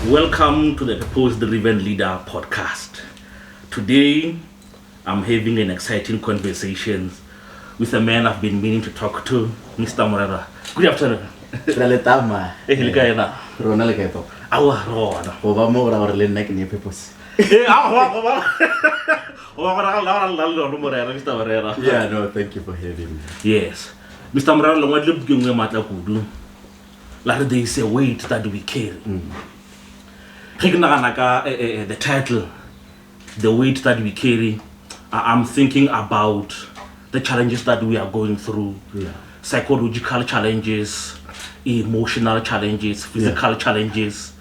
Welcome to the Purpose Driven Leader podcast. Today, I'm having an exciting conversation with a man I've been meaning to talk to, Mr. Moreroa. Good afternoon. Traletama. Hilikaina. Ronald Keto. Awa Rona. Obama or Lenek near Purpose. Yeah, no, thank you for having me. Yes. Mr. Moreroa, what look you matter kudu? Like there is a weight that we carry. The title, the weight that we carry, I'm thinking about the challenges that we are going through, psychological challenges, emotional challenges, physical challenges,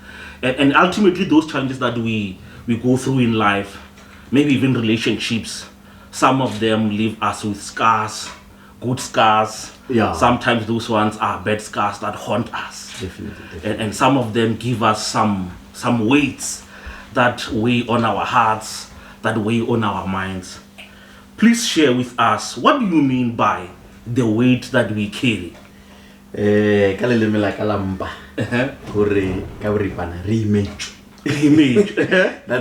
and ultimately those challenges that we go through in life, maybe even relationships. Some of them leave us with scars, good scars. Sometimes those ones are bad scars that haunt us. Definitely. And some of them give us some weights that weigh on our hearts, that weigh on our minds. Please share with us, what do you mean by the weight that we carry? That's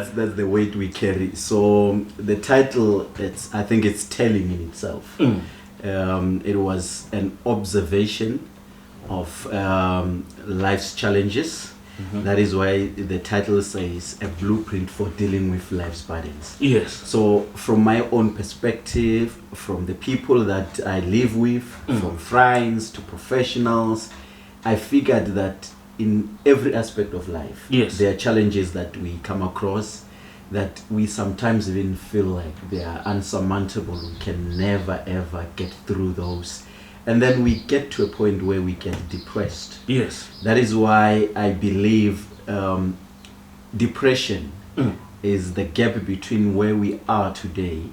the weight we carry. So the title, I think it's telling in itself. It was an observation of life's challenges. That is why the title says a blueprint for dealing with life's burdens. Yes. So from my own perspective, from the people that I live with, from friends to professionals, I figured that in every aspect of life, there are challenges that we come across that we sometimes even feel like they are unsurmountable. We can never ever get through those. And then we get to a point where we get depressed. Yes. That is why I believe depression is the gap between where we are today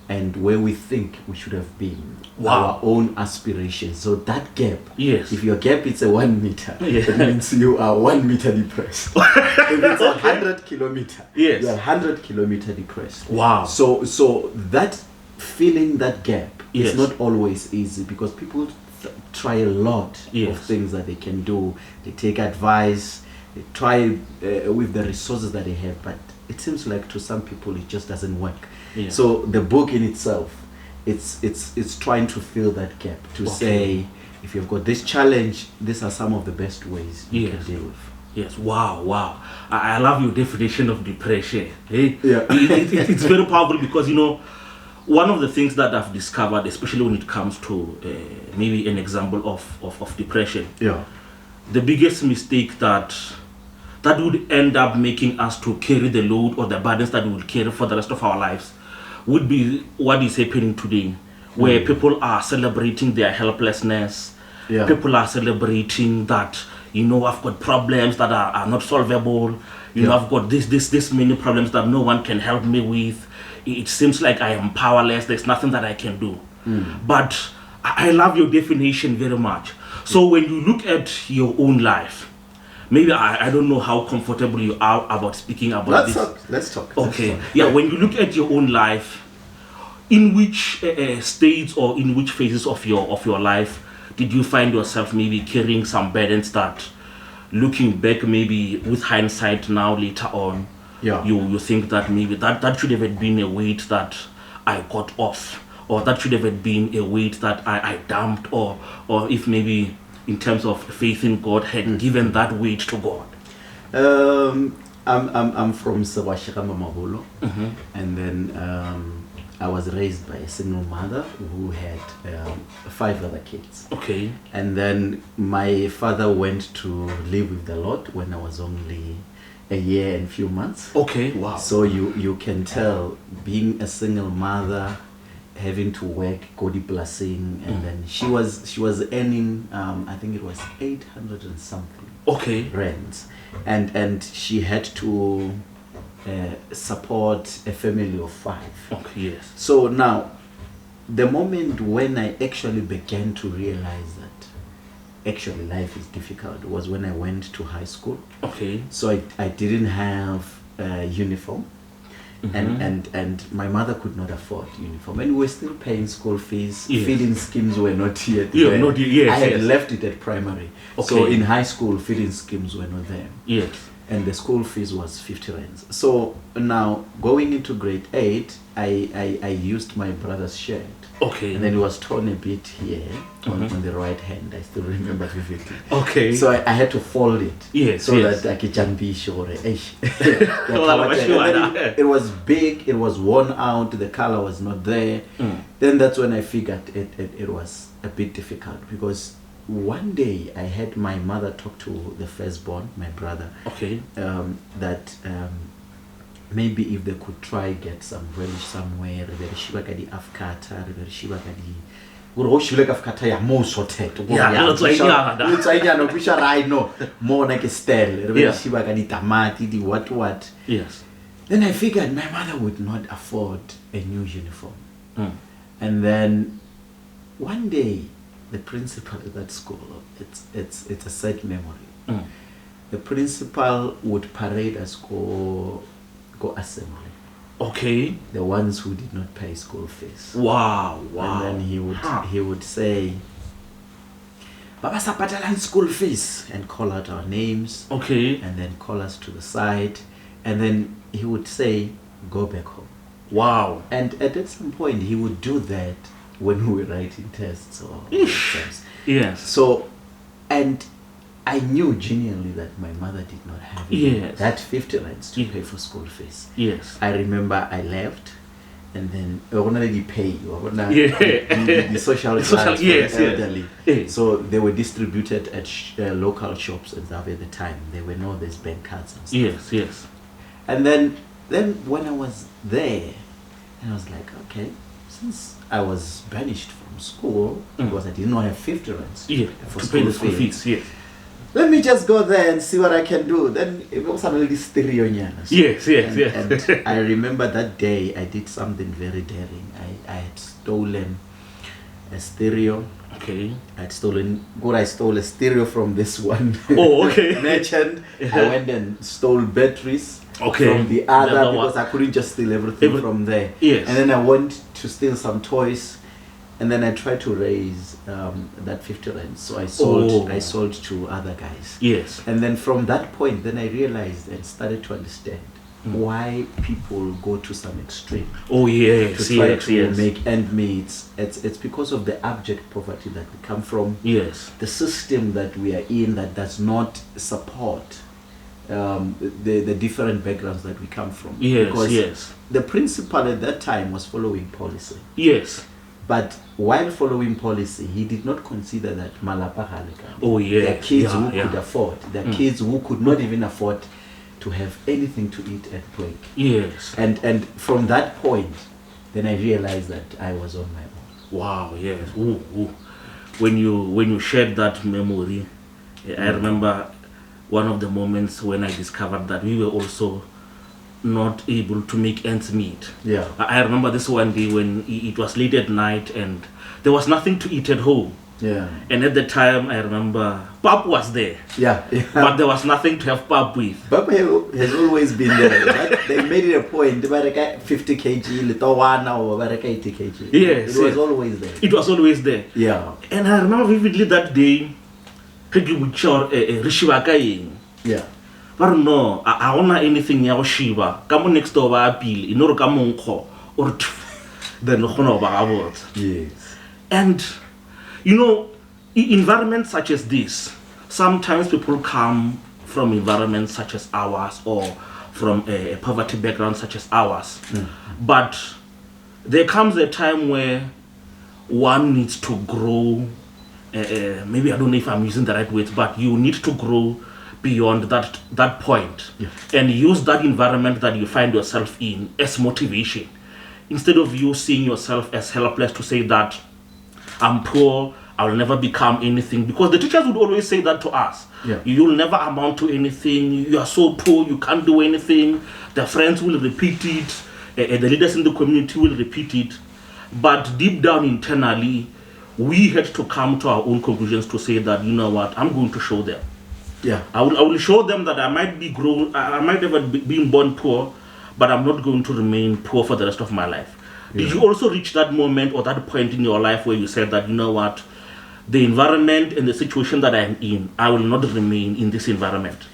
and where we think we should have been. Our own aspirations. So that gap, if your gap is a 1 meter, that means you are 1 meter depressed. If it's 100 kilometer, you are 100 kilometer depressed. Wow. So that filling that gap is not always easy, because people try a lot of things that they can do. They take advice, they try with the resources that they have, but it seems like to some people it just doesn't work. So the book in itself, it's trying to fill that gap, to say, if you've got this challenge, these are some of the best ways you can deal with. Yes, wow. I love your definition of depression. It's very powerful, because, one of the things that I've discovered, especially when it comes to maybe an example of depression, the biggest mistake that would end up making us to carry the load or the burdens that we will carry for the rest of our lives would be what is happening today, where people are celebrating their helplessness. People are celebrating that, I've got problems that are not solvable. I've got this many problems that no one can help me with. It seems like I am powerless. There's nothing that I can do. But I love your definition very much. So when you look at your own life, maybe I don't know how comfortable you are about speaking about this. Let's talk. Okay. When you look at your own life, in which states or in which phases of your life did you find yourself maybe carrying some burdens that, looking back, maybe with hindsight now later on, you think that maybe that should have been a weight that I got off, or that should have been a weight that I dumped, or if maybe in terms of faith in God had given that weight to God? I'm from Sawashika Maholo, and then I was raised by a single mother who had 5 other kids. Okay. And then my father went to live with the Lord when I was only a year and few months. Okay. Wow. So you can tell, being a single mother, having to work, God blessing, and then she was earning I think it was 800 and something rent, and she had to support a family of 5. Okay. Yes. So now, the moment when I actually began to realize that actually life is difficult was when I went to high school. Okay. So I didn't have a uniform. And my mother could not afford uniform, and we were still paying school fees. Feeding schemes were not yet there. I had left it at primary, so in high school feeding schemes were not there. and the school fees was 50 rands. So now going into grade 8, I used my brother's shirt. Okay. And then it was torn a bit here on the right hand. I still remember vividly. Okay. So I had to fold it. Yes. So that I can be sure. It was big. It was worn out. The color was not there. Then that's when I figured it was a bit difficult, because one day I had my mother talk to the firstborn, my brother. Okay. That maybe if they could try get some relish somewhere, very shiba ka di afkata, very shiba ka di go shile ka afkata ya mo sorted. Yeah, it's like no pisha right no more like a style, very shiba ka di tamati, di what. Yes. Then I figured my mother would not afford a new uniform. And then one day the principal at that school, it's a sad memory. The principal would parade us go assembly. Okay. The ones who did not pay school fees. Wow. And then he would say, Baba sapatalan school fees, and call out our names. Okay. And then call us to the side. And then he would say, go back home. Wow. And at some point he would do that when we were writing tests or exams. Yes. So, and I knew genuinely that my mother did not have that 50 rands to pay for school fees. Yes. I remember I left, and then we already pay the social grants for the elderly. Yes. So they were distributed at local shops and stuff at the time. There were no these bank cards and stuff. Yes. And then when I was there, and I was like, okay, since I was banished from school because I did not have 50 rands for school fees. Yes. Let me just go there and see what I can do. Then it was suddenly stereo. Yes. And I remember that day I did something very daring. I had stolen a stereo. Okay. I stole a stereo from this one merchant. I went and stole batteries from the other because I couldn't just steal everything from there. Yes. And then I went to steal some toys. And then I tried to raise that 50 rands. So I sold to other guys. Yes. And then from that point, then I realized and started to understand why people go to some extreme. To try to make end meet. It's because of the abject poverty that we come from. Yes. The system that we are in that does not support the different backgrounds that we come from. Because the principal at that time was following policy. Yes. But while following policy, he did not consider that malapa halika. There are kids who could afford. There are kids who could not even afford to have anything to eat at break. Yes. And from that point, then I realized that I was on my own. Wow. Yes. Ooh. When you shared that memory, I remember one of the moments when I discovered that we were also not able to make ends meet. I remember this one day when it was late at night and there was nothing to eat at home. And at the time I remember pap was there. But there was nothing to have pap with. Pap has always been there. But they made it a point. 50 kg, or 80 kg. Yes. It was always there. It was always there. And I remember vividly that day. But no, I don't know anything ya Shiva. Come next door appeal, in order come or then no. Yes. And environments such as this, sometimes people come from environments such as ours or from a poverty background such as ours. But there comes a time where one needs to grow. Maybe I don't know if I'm using the right words, but you need to grow beyond that point and use that environment that you find yourself in as motivation, instead of you seeing yourself as helpless to say that I'm poor, I'll never become anything, because the teachers would always say that to us. You'll never amount to anything, you are so poor, you can't do anything. The friends will repeat it, the leaders in the community will repeat it, but deep down internally we had to come to our own conclusions to say that, you know what, I'm going to show them. I will show them that I might have been born poor, but I'm not going to remain poor for the rest of my life. Did you also reach that moment or that point in your life where you said that, you know what, the environment and the situation that I'm in, I will not remain in this environment?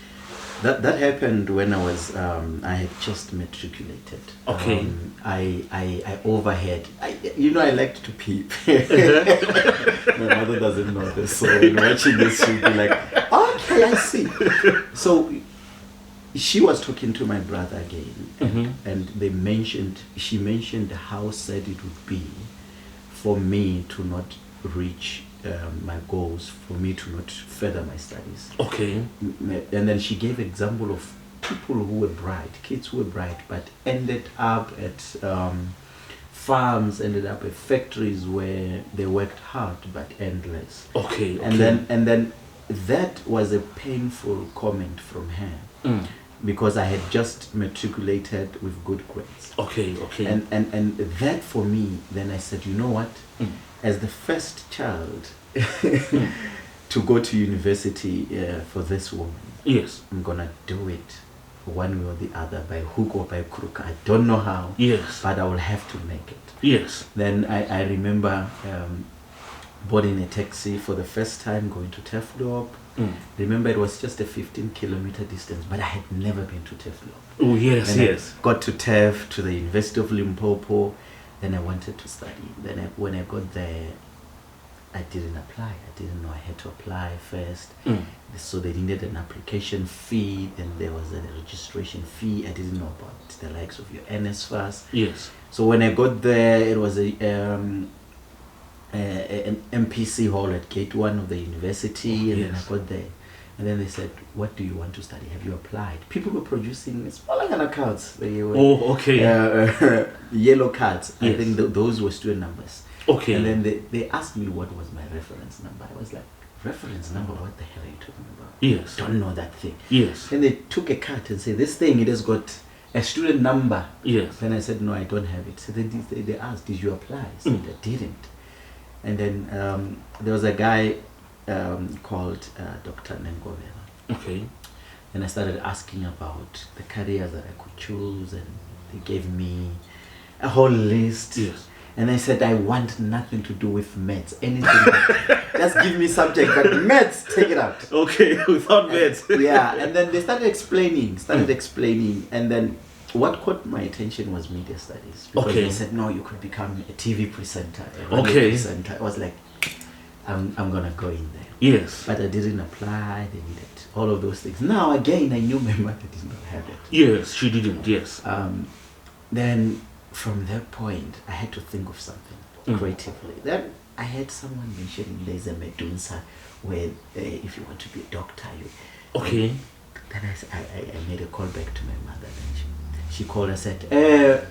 That happened when I was I had just matriculated. Okay. I overheard. I liked to peep. My mother doesn't know this, so when watching this, she'll be like, "Okay, I see." So she was talking to my brother again, and she mentioned how sad it would be for me to not reach my goals, for me to not further my studies. Okay. And then she gave example of people who were bright, kids who were bright, but ended up at farms, ended up at factories where they worked hard but endless. Okay. And then that was a painful comment from her. Because I had just matriculated with good grades. Okay. And that for me, then I said, you know what? As the first child to go to university for this woman, yes, I'm gonna do it one way or the other, by hook or by crook. I don't know how. Yes. But I will have to make it. Yes. Then I remember boarding a taxi for the first time, going to Teflop. Remember, it was just a 15-kilometer distance, but I had never been to Teflop. Oh, yes, and yes. I got to TEF, to the University of Limpopo. Then I wanted to study. Then when I got there, I didn't apply. I didn't know I had to apply first. So they needed an application fee, then there was a registration fee. I didn't know about the likes of your NSFAS. Yes. So when I got there, it was an MPC hall at Gate 1 of the university, and then I got there. And then they said, what do you want to study? Have you applied? People were producing smaller kind of cards. They were, yellow cards. Yes. I think those were student numbers. Okay. And then they asked me what was my reference number. I was like, reference number? What the hell are you talking about? Yes. Don't know that thing. Yes. Then they took a card and said, this thing, it has got a student number. Yes. Then I said, no, I don't have it. So they asked, did you apply? I said, I didn't. And then there was a guy called Dr. Nengovela. Okay. And I started asking about the careers that I could choose, and they gave me a whole list. Yes. And I said, I want nothing to do with maths, anything. Just give me subject, but maths, take it out. Okay, without maths. Yeah, and then they started explaining, and then what caught my attention was media studies. Because they said, no, you could become a TV presenter, a radio presenter. I was like, I'm gonna go in there. Yes. But I didn't apply, they needed all of those things. Now again, I knew my mother did not have it. Yes, she didn't, yes. Then from that point, I had to think of something creatively. Then I had someone mentioning there's a Medunsa where if you want to be a doctor, Okay. Then I made a call back to my mother. Then she called and said,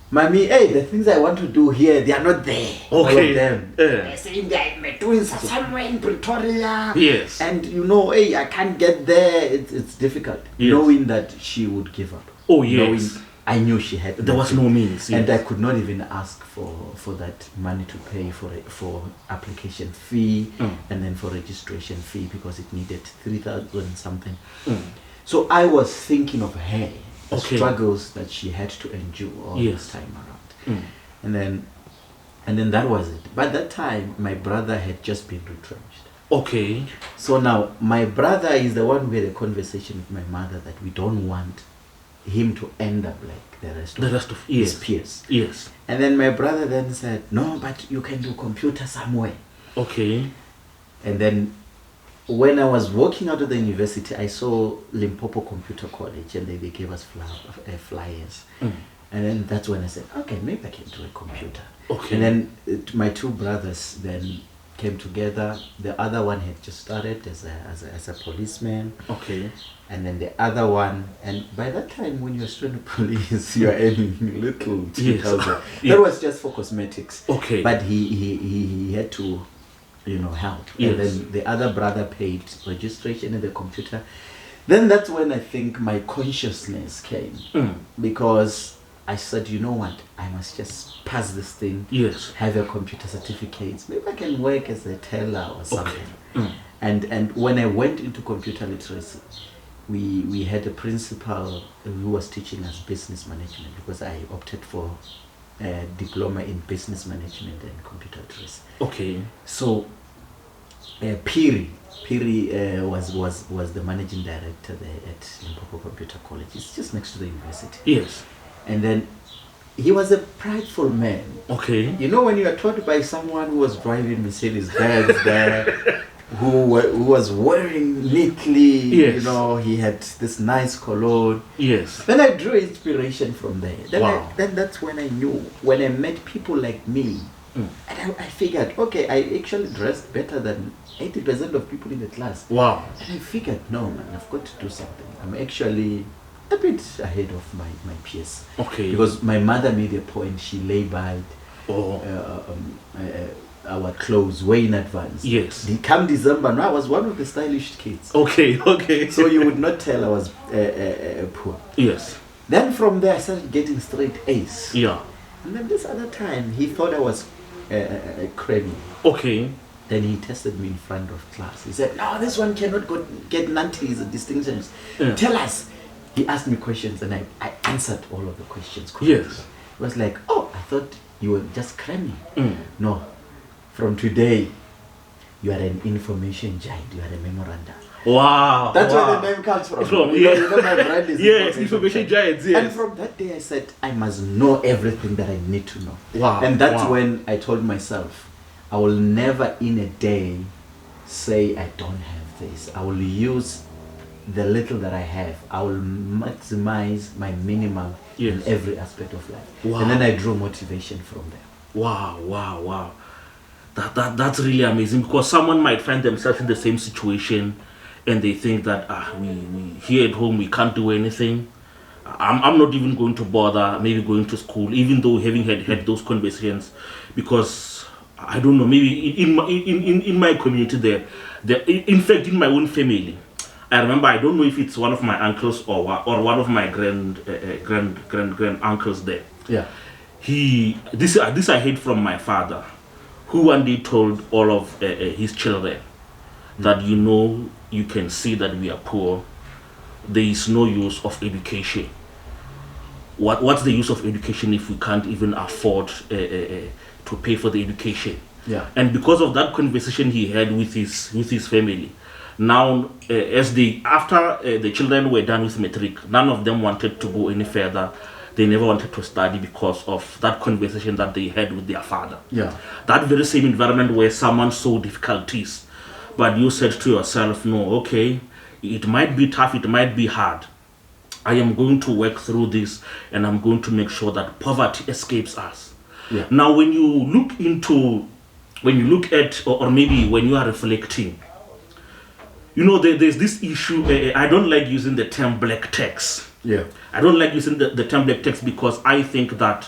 Mommy, hey, the things I want to do here, they are not there. Okay. All of them. They're saying they're doing somewhere in Pretoria. Yes. And hey, I can't get there. It's difficult. Yes. Knowing that she would give up. Oh, yes. I knew she had. There was no means. Yes. And I could not even ask for that money to pay for application fee and then for registration fee, because it needed 3,000 something. So I was thinking of her. The struggles that she had to endure all this time around. And then that was it. By that time, my brother had just been retrenched. Okay. So now, my brother is the one who had a conversation with my mother that we don't want him to end up like the rest of his peers. Yes. And then my brother then said, no, but you can do computer somewhere. Okay. And then when I was walking out of the university, I saw Limpopo Computer College, and they gave us flyers. And then that's when I said, okay, maybe I can do a computer. Okay. And then my two brothers then came together. The other one had just started as a policeman. Okay. And then the other one, and by that time when you're student police, you're earning little 2,000. That was just for cosmetics. Okay. But he had to help. Yes. And then the other brother paid registration in the computer. Then that's when I think my consciousness came. Because I said, you know what, I must just pass this thing. Yes. Have a computer certificate. Maybe I can work as a teller or something. Okay. And when I went into computer literacy, we had a principal who was teaching us business management, because I opted for a diploma in business management and computer literacy. Okay. So Piri Piri was the managing director there at Limpopo Computer College. It's just next to the university. Yes. And then he was a prideful man. Okay. You know, when you are taught by someone who was driving Mercedes-Benz there, who was wearing neatly, yes. you know, he had this nice cologne. Yes. Then I drew inspiration from there. Then, wow. then that's when I knew, when I met people like me, and I figured, okay, I actually dressed better than 80% of people in the class. Wow. And I figured, no man, I've got to do something. I'm actually a bit ahead of my peers. Okay. Because my mother made a point, she lay-byed our clothes way in advance. Yes. Come December, now I was one of the stylish kids. Okay, okay. So you would not tell I was poor. Yes. Then from there I started getting straight A's. Yeah. And then this other time he thought I was crazy. Okay. Then he tested me in front of class. He said, no, this one cannot get nanties and distinctions. Yeah. Tell us. He asked me questions and I answered all of the questions correctly. Yes. It was like, oh, I thought you were just cramming. No. From today, you are an information giant. You are a memoranda. Wow. That's where the name comes from. Yeah. You know my brand is yes, information giants. Yes. And from that day, I said, I must know everything that I need to know. Wow. And that's when I told myself, I will never in a day say I don't have this. I will use the little that I have. I will maximize my minimum in every aspect of life. Wow. And then I drew motivation from there. Wow, wow, wow. That's really amazing, because someone might find themselves in the same situation and they think that we here at home we can't do anything. I'm not even going to bother maybe going to school, even though having had those conversations, because I don't know, maybe in my community there, in fact in my own family, I remember, I don't know if it's one of my uncles or one of my grand uncles there. Yeah. This I heard from my father, who one day told all of his children that, you know, you can see that we are poor. There is no use of education. What's the use of education if we can't even afford to pay for the education? Yeah. And because of that conversation he had with his family, now after the children were done with matric, none of them wanted to go any further. They never wanted to study because of that conversation that they had with their father. Yeah. That very same environment where someone saw difficulties, but you said to yourself, no, okay, it might be tough, it might be hard. I am going to work through this, and I'm going to make sure that poverty escapes us. Yeah. Now, when you look at, or maybe when you are reflecting, you know, there's this issue. I don't like using the term black tax. Yeah. I don't like using the term black tax, because I think that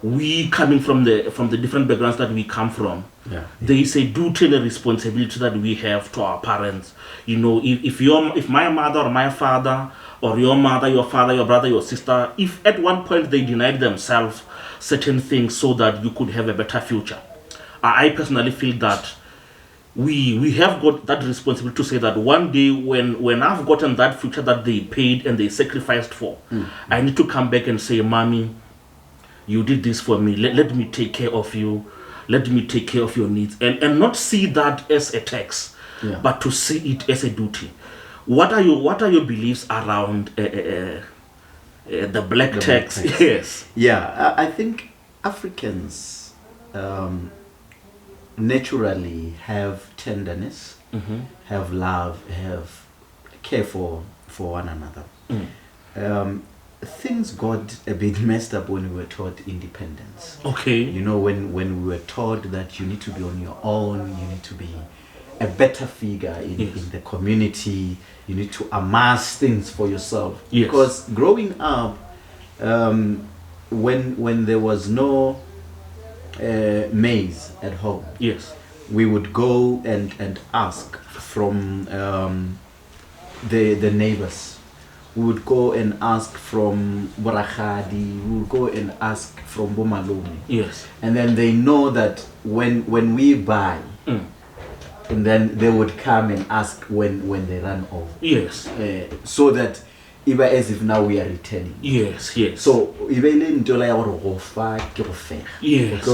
we, coming from the different backgrounds that we come from, there is a duty and a responsibility that we have to our parents. You know, if my mother or my father, or your mother, your father, your brother, your sister, if at one point they denied themselves certain things so that you could have a better future, I personally feel that we have got that responsibility to say that one day when I've gotten that future that they paid and they sacrificed for, I need to come back and say, Mommy, you did this for me. Let me take care of you. Let me take care of your needs. And not see that as a tax, but to see it as a duty. What are your beliefs around the black tax? Yes. Yeah, I think Africans naturally have tenderness, have love, have care for one another. Things got a bit messed up when we were taught independence. Okay. You know, when we were taught that you need to be on your own, you need to be a better figure in the community, you need to amass things for yourself. Yes. Because growing up, when there was no maize at home, we would go and ask from the neighbors. We would go and ask from Borachadi, we would go and ask from Bomalumi. Yes. And then they know that when we buy, and then they would come and ask when they run over. Yes. So that even as if now we are returning. Yes, yes. So even in July or Rofa, yes.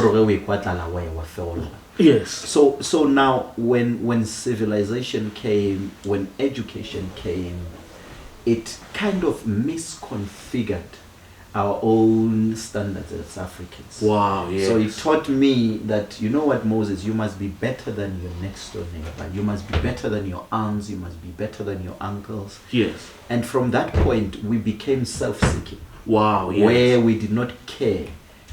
Yes. So now when civilization came, when education came, it kind of misconfigured our own standards as Africans. Wow, yes. So it taught me that, you know what, Moses, you must be better than your next door neighbor. You must be better than your aunts. You must be better than your uncles. Yes. And from that point, we became self-seeking. Wow, yes. Where we did not care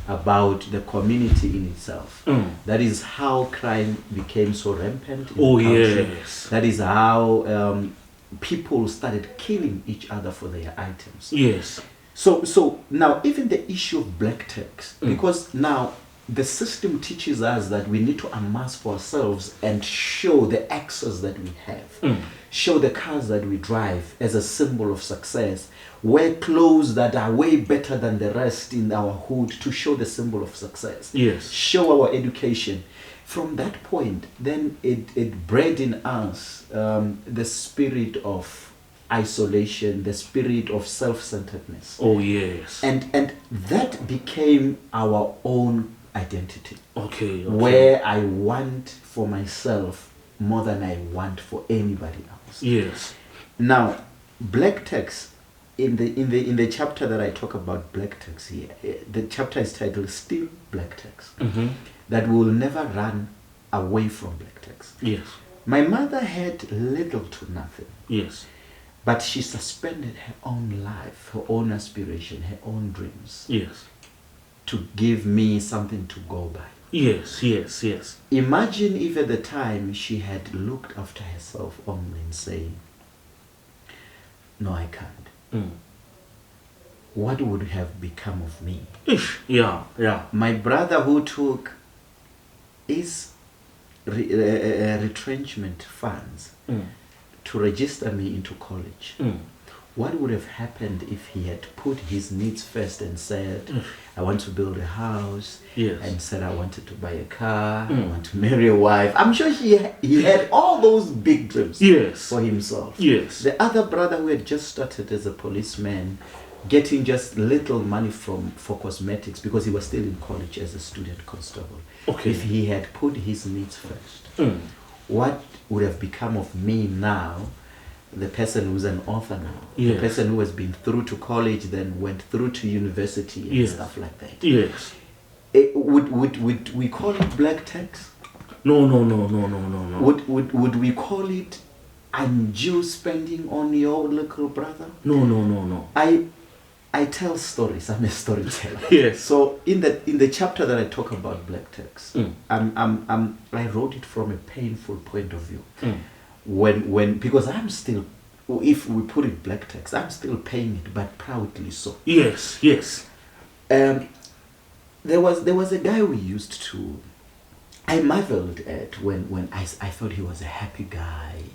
about the community in itself. That is how crime became so rampant in the country. Yes. That is how people started killing each other for their items. Yes. So now even the issue of black tax, because now the system teaches us that we need to amass for ourselves and show the access that we have, show the cars that we drive as a symbol of success, wear clothes that are way better than the rest in our hood to show the symbol of success. Yes. Show our education. From that point, then it bred in us the spirit of isolation, the spirit of self-centeredness. Oh yes. And that became our own identity. Okay. Where I want for myself more than I want for anybody else. Yes. Now, black tax, in the chapter that I talk about black tax here, the chapter is titled Still Black Tax. That we will never run away from black tax. Yes. My mother had little to nothing. Yes. But she suspended her own life, her own aspiration, her own dreams. Yes. To give me something to go by. Yes, yes, yes. Imagine if at the time she had looked after herself only and saying, no, I can't. What would have become of me? Ish. Yeah, yeah. My brother who took his retrenchment funds to register me into college. What would have happened if he had put his needs first and said, I want to build a house, and said I wanted to buy a car, I want to marry a wife. I'm sure he had all those big dreams for himself. Yes. The other brother who had just started as a policeman, getting just little money for cosmetics because he was still in college as a student constable. Okay. If he had put his needs first, what would have become of me now? The person who's an author now, the person who has been through to college, then went through to university and stuff like that. Yes. Would we call it black tax? No. Would we call it undue spending on your little brother? No. I tell stories. I'm a storyteller. Yes. So in the chapter that I talk about black tax, I wrote it from a painful point of view. When because I'm still, if we put it black tax, I'm still paying it, but proudly so. Yes. There was a guy we used to, I marveled at when I thought he was a happy guy.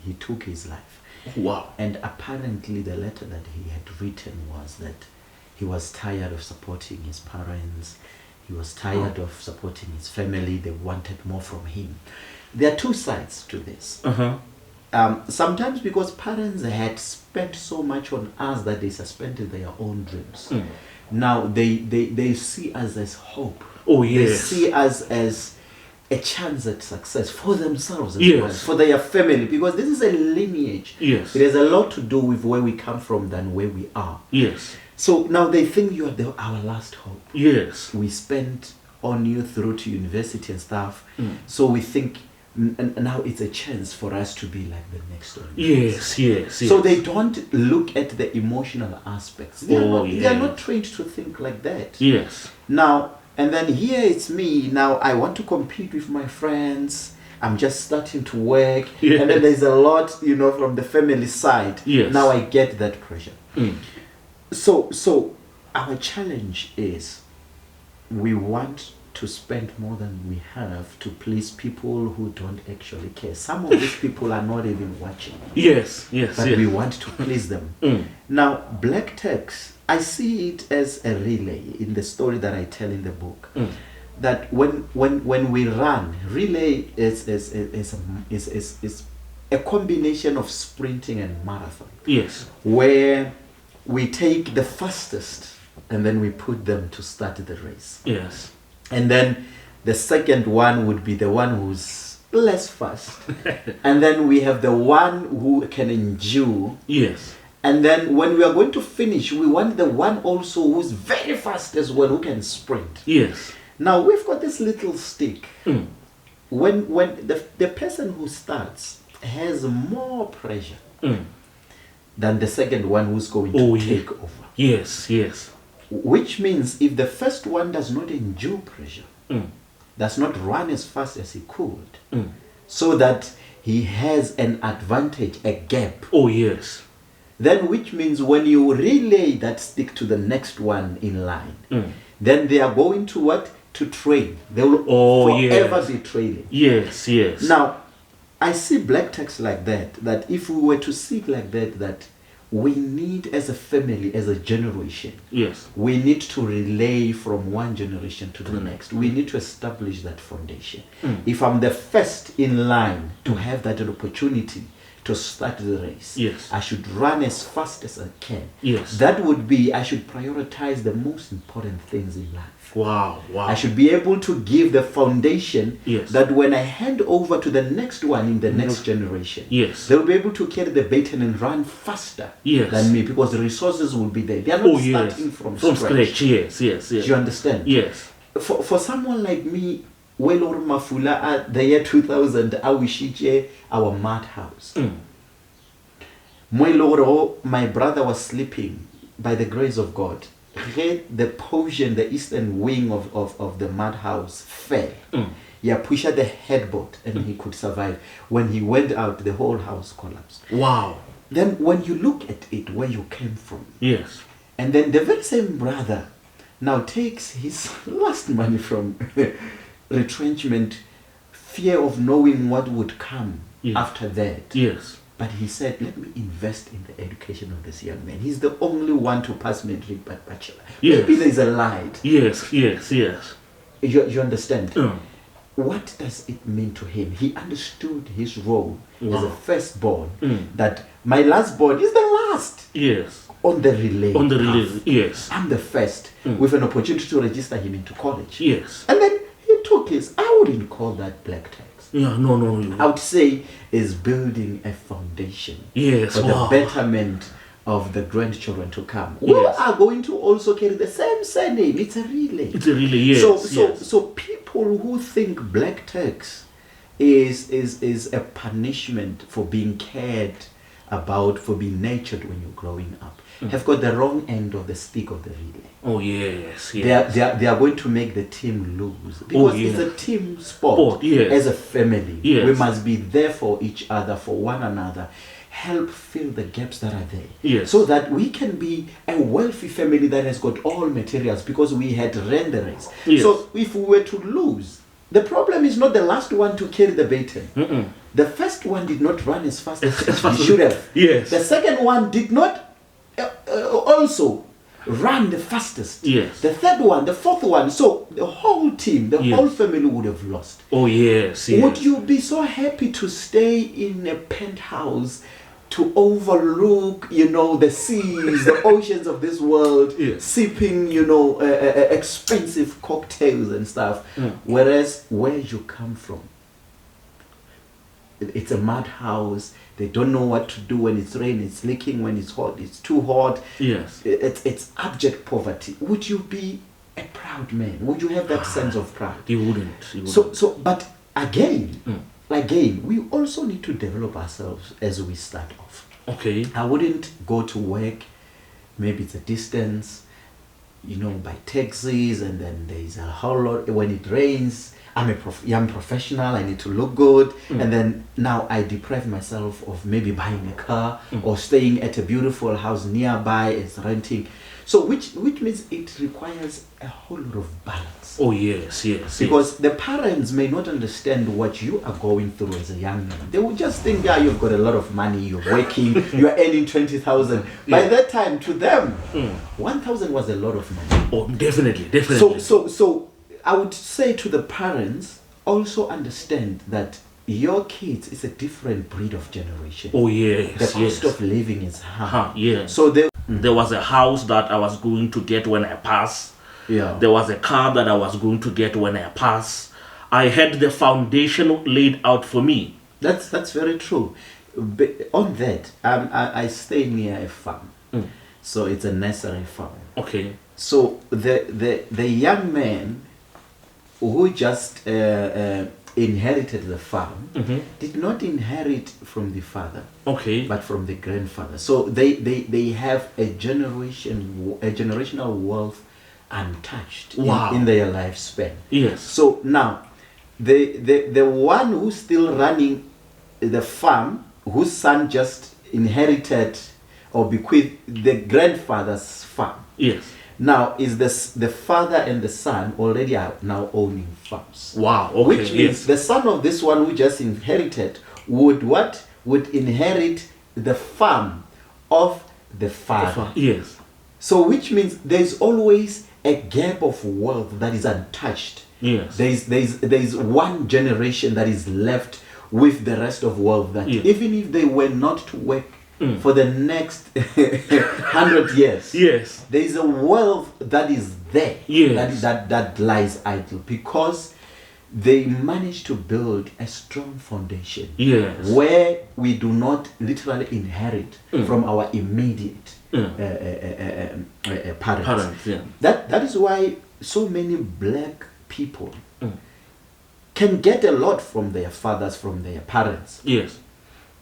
He took his life. Wow. And apparently the letter that he had written was that he was tired of supporting his parents. He was tired of supporting his family. They wanted more from him. There are two sides to this. Sometimes because parents had spent so much on us that they suspended their own dreams. Now they see us as hope. Oh yes. They see us as a chance at success for themselves as well, for their family, because this is a lineage. Yes. It has a lot to do with where we come from than where we are. Yes. So now they think you are our last hope. Yes. We spent on you through to university and stuff. So we think now it's a chance for us to be like the next one. Yes. So they don't look at the emotional aspects. They are not trained to think like that. Yes. Now, and then here it's me. Now I want to compete with my friends. I'm just starting to work. And then there's a lot, from the family side. Yes. Now I get that pressure. So our challenge is we want to spend more than we have to please people who don't actually care. Some of these people are not even watching. Yes. But we want to please them. Now, black tax, I see it as a relay in the story that I tell in the book. That when we run, relay is a combination of sprinting and marathon. Yes. Where we take the fastest and then we put them to start the race. Yes. And then the second one would be the one who's less fast. And then we have the one who can endure. Yes. And then when we are going to finish, we want the one also who's very fast as well, who can sprint. Yes. Now we've got this little stick. When the person who starts has more pressure than the second one who's going to take over. Yes, yes. Which means if the first one does not endure pressure, does not run as fast as he could, so that he has an advantage, a gap. Oh, yes. Then which means when you relay that stick to the next one in line, then they are going to what? To train. They will forever be trailing. Yes, yes. Now, I see black text like that, that if we were to see like that, that we need as a family, as a generation, yes, we need to relay from one generation to the next. We need to establish that foundation. If I'm the first in line to have that opportunity to start the race, yes, I should run as fast as I can. Yes. That would be, I should prioritize the most important things in life. Wow, wow. I should be able to give the foundation, yes, that when I hand over to the next one in the next generation, yes, they'll be able to carry the baton and run faster, yes, than me, because the resources will be there. They are not starting from scratch. Yes, yes, yes. Do you understand? Yes. For someone like me, well or mafula at the year 2000, awishije our mud house. My brother was sleeping by the grace of God. The portion, the eastern wing of the mud house fell. He pushed the headboard and he could survive. When he went out, the whole house collapsed. Wow. Then when you look at it, where you came from, yes, and then the very same brother now takes his last money from retrenchment, fear of knowing what would come after that. Yes. But he said, let me invest in the education of this young man. He's the only one to pass metric but bachelor. Yes. Maybe there's a light. Yes, yes, yes. You understand? What does it mean to him? He understood his role as a firstborn, that my lastborn is the last. Yes. On the relay. On the relay, yes. I'm the first, with an opportunity to register him into college. Yes. And then he took his, I wouldn't call that black tax. Yeah, no. I would say is building a foundation. Yes. For the betterment of the grandchildren to come. We are going to also carry the same surname. It's a relay. It's a relay, yes. So people who think black tax is a punishment for being cared about, for being nurtured when you're growing up, have got the wrong end of the stick of the relay. Oh yes, yes. They are going to make the team lose, because it's a team sport. Yes. As a family, yes, we must be there for each other, for one another, help fill the gaps that are there, yes, so that we can be a wealthy family that has got all materials, because we had ran the race. Yes. So if we were to lose, the problem is not the last one to carry the baton. The first one did not run as fast as he should have. Yes. The second one did not also run the fastest. Yes. The third one, the fourth one. So the whole team, the whole family would have lost. Oh yes, Would you be so happy to stay in a penthouse to overlook, the seas, the oceans of this world, sipping, expensive cocktails and stuff, whereas where you come from, it's a mud house. They don't know what to do when it's rain, it's leaking, when it's hot, it's too hot. Yes. It's abject poverty. Would you be a proud man? Would you have that sense of pride? You wouldn't. So, but again, we also need to develop ourselves as we start off. Okay. I wouldn't go to work, maybe it's a distance, by taxis, and then there's a whole lot, when it rains, I'm a young professional, I need to look good, and then now I deprive myself of maybe buying a car or staying at a beautiful house nearby as renting. So which means it requires a whole lot of balance. Oh yes. Because the parents may not understand what you are going through as a young man. They will just think, you've got a lot of money, you're working, you're earning 20,000. By that time, to them, 1,000 was a lot of money. Oh, definitely. So I would say to the parents, also understand that your kids is a different breed of generation. Oh yes. The cost of living is high. Yes. So there was a house that I was going to get when I pass Yeah. There was a car that I was going to get when I pass. I had the foundation laid out for me. That's very true. But on that, I stay near a farm. So it's a nursery farm. Okay. So the young man who just inherited the farm did not inherit from the father, but from the grandfather. So they have a generational wealth untouched in their lifespan. Yes. So now the one who's still running the farm, whose son just inherited or bequeathed the grandfather's farm. Yes. Now is the father and the son already are now owning farms. Wow. Okay. Which means the son of this one who just inherited would inherit the farm of the father. Yes. So which means there's always a gap of wealth that is untouched. Yes. There's one generation that is left with the rest of wealth that even if they were not to work for the next 100 years, yes, there is a wealth that is there, yes, that lies idle because they managed to build a strong foundation, yes, where we do not literally inherit from our immediate parents. Yeah. That is why so many black people can get a lot from their fathers, from their parents. Yes.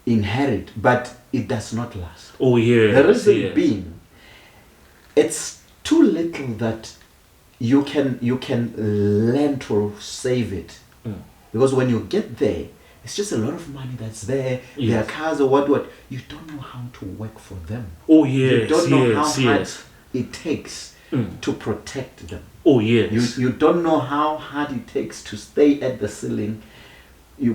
Inherit, but it does not last. Oh, yes. The reason being, it's too little that you can learn to save it. Because when you get there, it's just a lot of money that's there. Yes. There are cars or what. You don't know how to work for them. Oh, yes. You don't know how hard yes. it takes to protect them. Oh, yes. You don't know how hard it takes to stay at the ceiling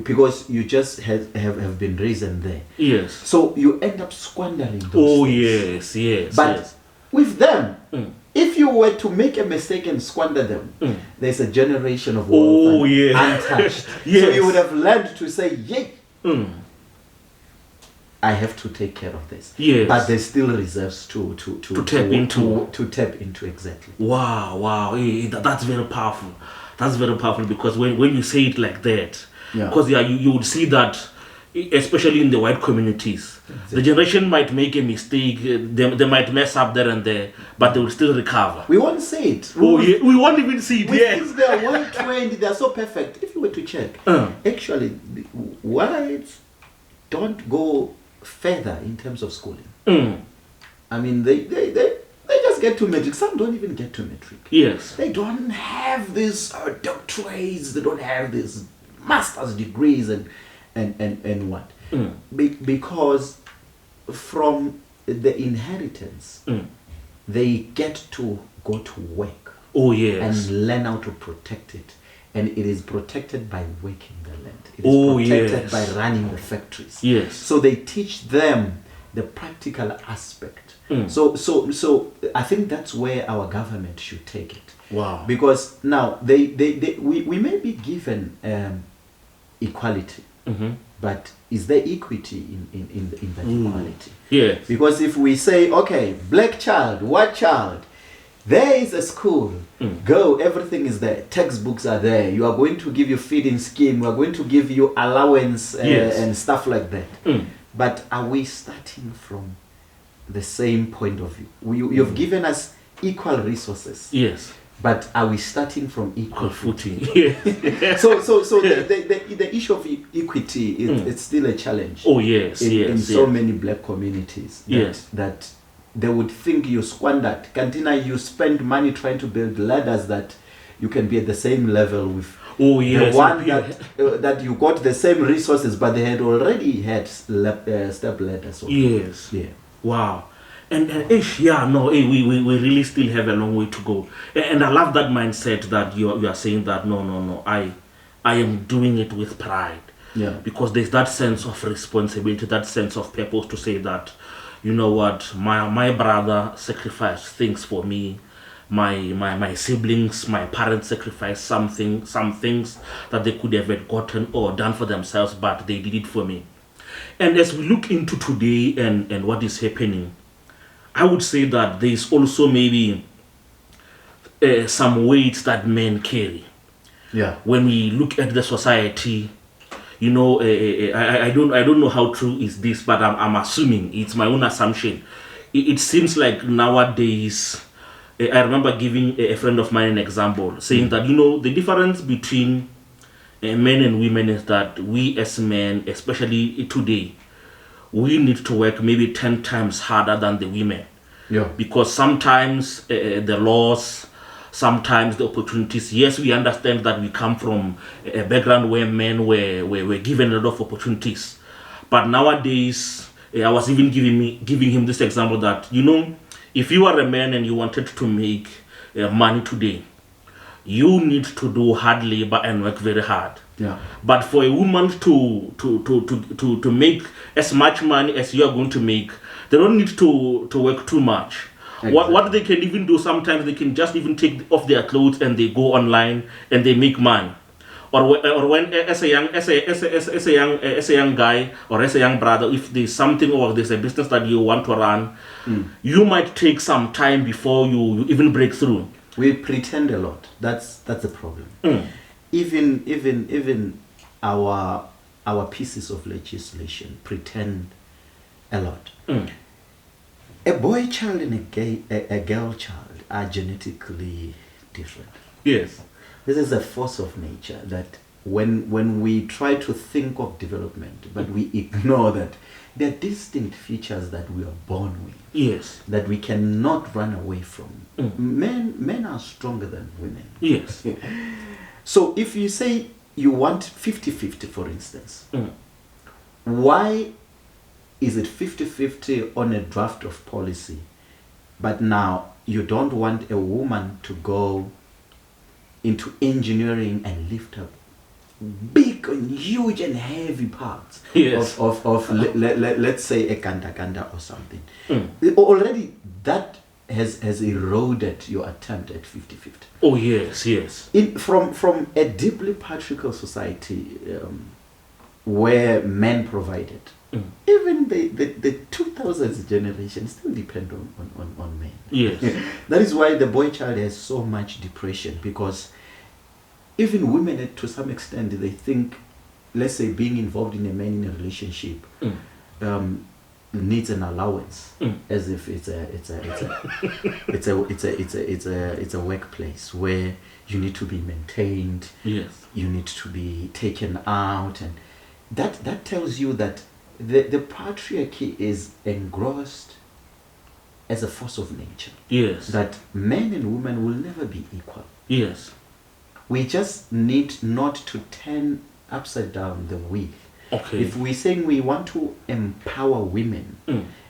because you just have been raised there. Yes. So you end up squandering those things. Yes. But with them, if you were to make a mistake and squander them, there's a generation of wealth untouched. Yes. So you would have learned to say, yay, I have to take care of this. Yes. But there's still reserves to tap into exactly. Wow. That's very powerful. That's very powerful because when you say it like that, because you would see that, especially in the white communities, the generation might make a mistake, they might mess up there and there, but they will still recover. We won't see it. We won't even see it. Yes. They are well trained, they are so perfect. If you were to check, actually, whites don't go further in terms of schooling. I mean, they just get to metric. Some don't even get to metric. Yes. They don't have these doctorates. They don't have these master's degrees and what? Because from the inheritance, they get to go to work. Oh, yes. And learn how to protect it. And it is protected by working the land. It is protected by running the factories. Yes. So they teach them the practical aspect. So I think that's where our government should take it. Wow. Because now we may be given equality, but is there equity in that equality? Yes. Because if we say, okay, black child, white child, there is a school, go, everything is there, textbooks are there, you are going to give you feeding scheme, we are going to give you allowance and stuff like that. But are we starting from the same point of view? You've given us equal resources. Yes. But are we starting from equal footing? Yes. So the issue of equity it's still a challenge. Oh, yes. In so many black communities that they would think you squandered. Cantina, you spend money trying to build ladders that you can be at the same level with the one that you got the same resources, but they had already had step ladders. Yes. Yeah. Wow. And we really still have a long way to go. And I love that mindset that you are saying that no, I am doing it with pride. Yeah. Because there's that sense of responsibility, that sense of purpose to say that, you know what, my brother sacrificed things for me. My siblings, my parents sacrificed some things that they could have gotten or done for themselves, but they did it for me. And as we look into today and what is happening, I would say that there is also maybe some weights that men carry. Yeah. When we look at the society, you know, I don't know how true is this, but I'm assuming, it's my own assumption. It seems like nowadays, I remember giving a friend of mine an example, saying that, you know, the difference between men and women is that we as men, especially today, we need to work maybe 10 times harder than the women. Yeah. Because sometimes the laws, sometimes the opportunities, yes, we understand that we come from a background where men were given a lot of opportunities. But nowadays, I was even giving him this example that, you know, if you are a man and you wanted to make money today, you need to do hard labor and work very hard. Yeah. But for a woman to make as much money as you are going to make, they don't need to work too much. Exactly. What they can even do sometimes, they can just even take off their clothes and they go online and they make money. Or when as a young guy or as a young brother, if there's something or there's a business that you want to run, you might take some time before you even break through. We pretend a lot. That's the problem. Even our pieces of legislation pretend a lot. A boy child and a girl child are genetically different. Yes. This is a force of nature that when we try to think of development, but we ignore that there are distinct features that we are born with. Yes. That we cannot run away from. Men are stronger than women. Yes. So if you say you want 50-50, for instance, why is it 50-50 on a draft of policy, but now you don't want a woman to go into engineering and lift up big and huge and heavy parts of let's say a ganda or something. Already that has eroded your attempt at 50-50. Oh yes. From a deeply patriarchal society where men provided, even the 2000s generation still depend on men. Yes. That is why the boy child has so much depression, because even women, to some extent, they think, let's say, being involved in a man in a relationship needs an allowance, as if it's a workplace where you need to be maintained. Yes. You need to be taken out, and that tells you that the patriarchy is engrossed as a force of nature. Yes. That men and women will never be equal. Yes. We just need not to turn upside down the wheel. Okay. If we're saying we want to empower women,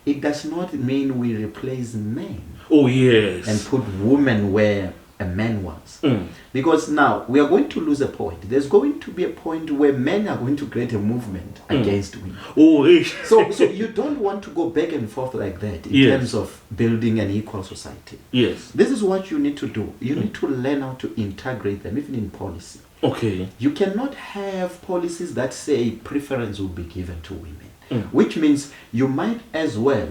it does not mean we replace men. Oh yes. And put women where a man was. Because now we are going to lose a point. There's going to be a point where men are going to create a movement against women. Oh, so you don't want to go back and forth like that in terms of building an equal society. Yes. This is what you need to do. You need to learn how to integrate them, even in policy. Okay. You cannot have policies that say preference will be given to women, which means you might as well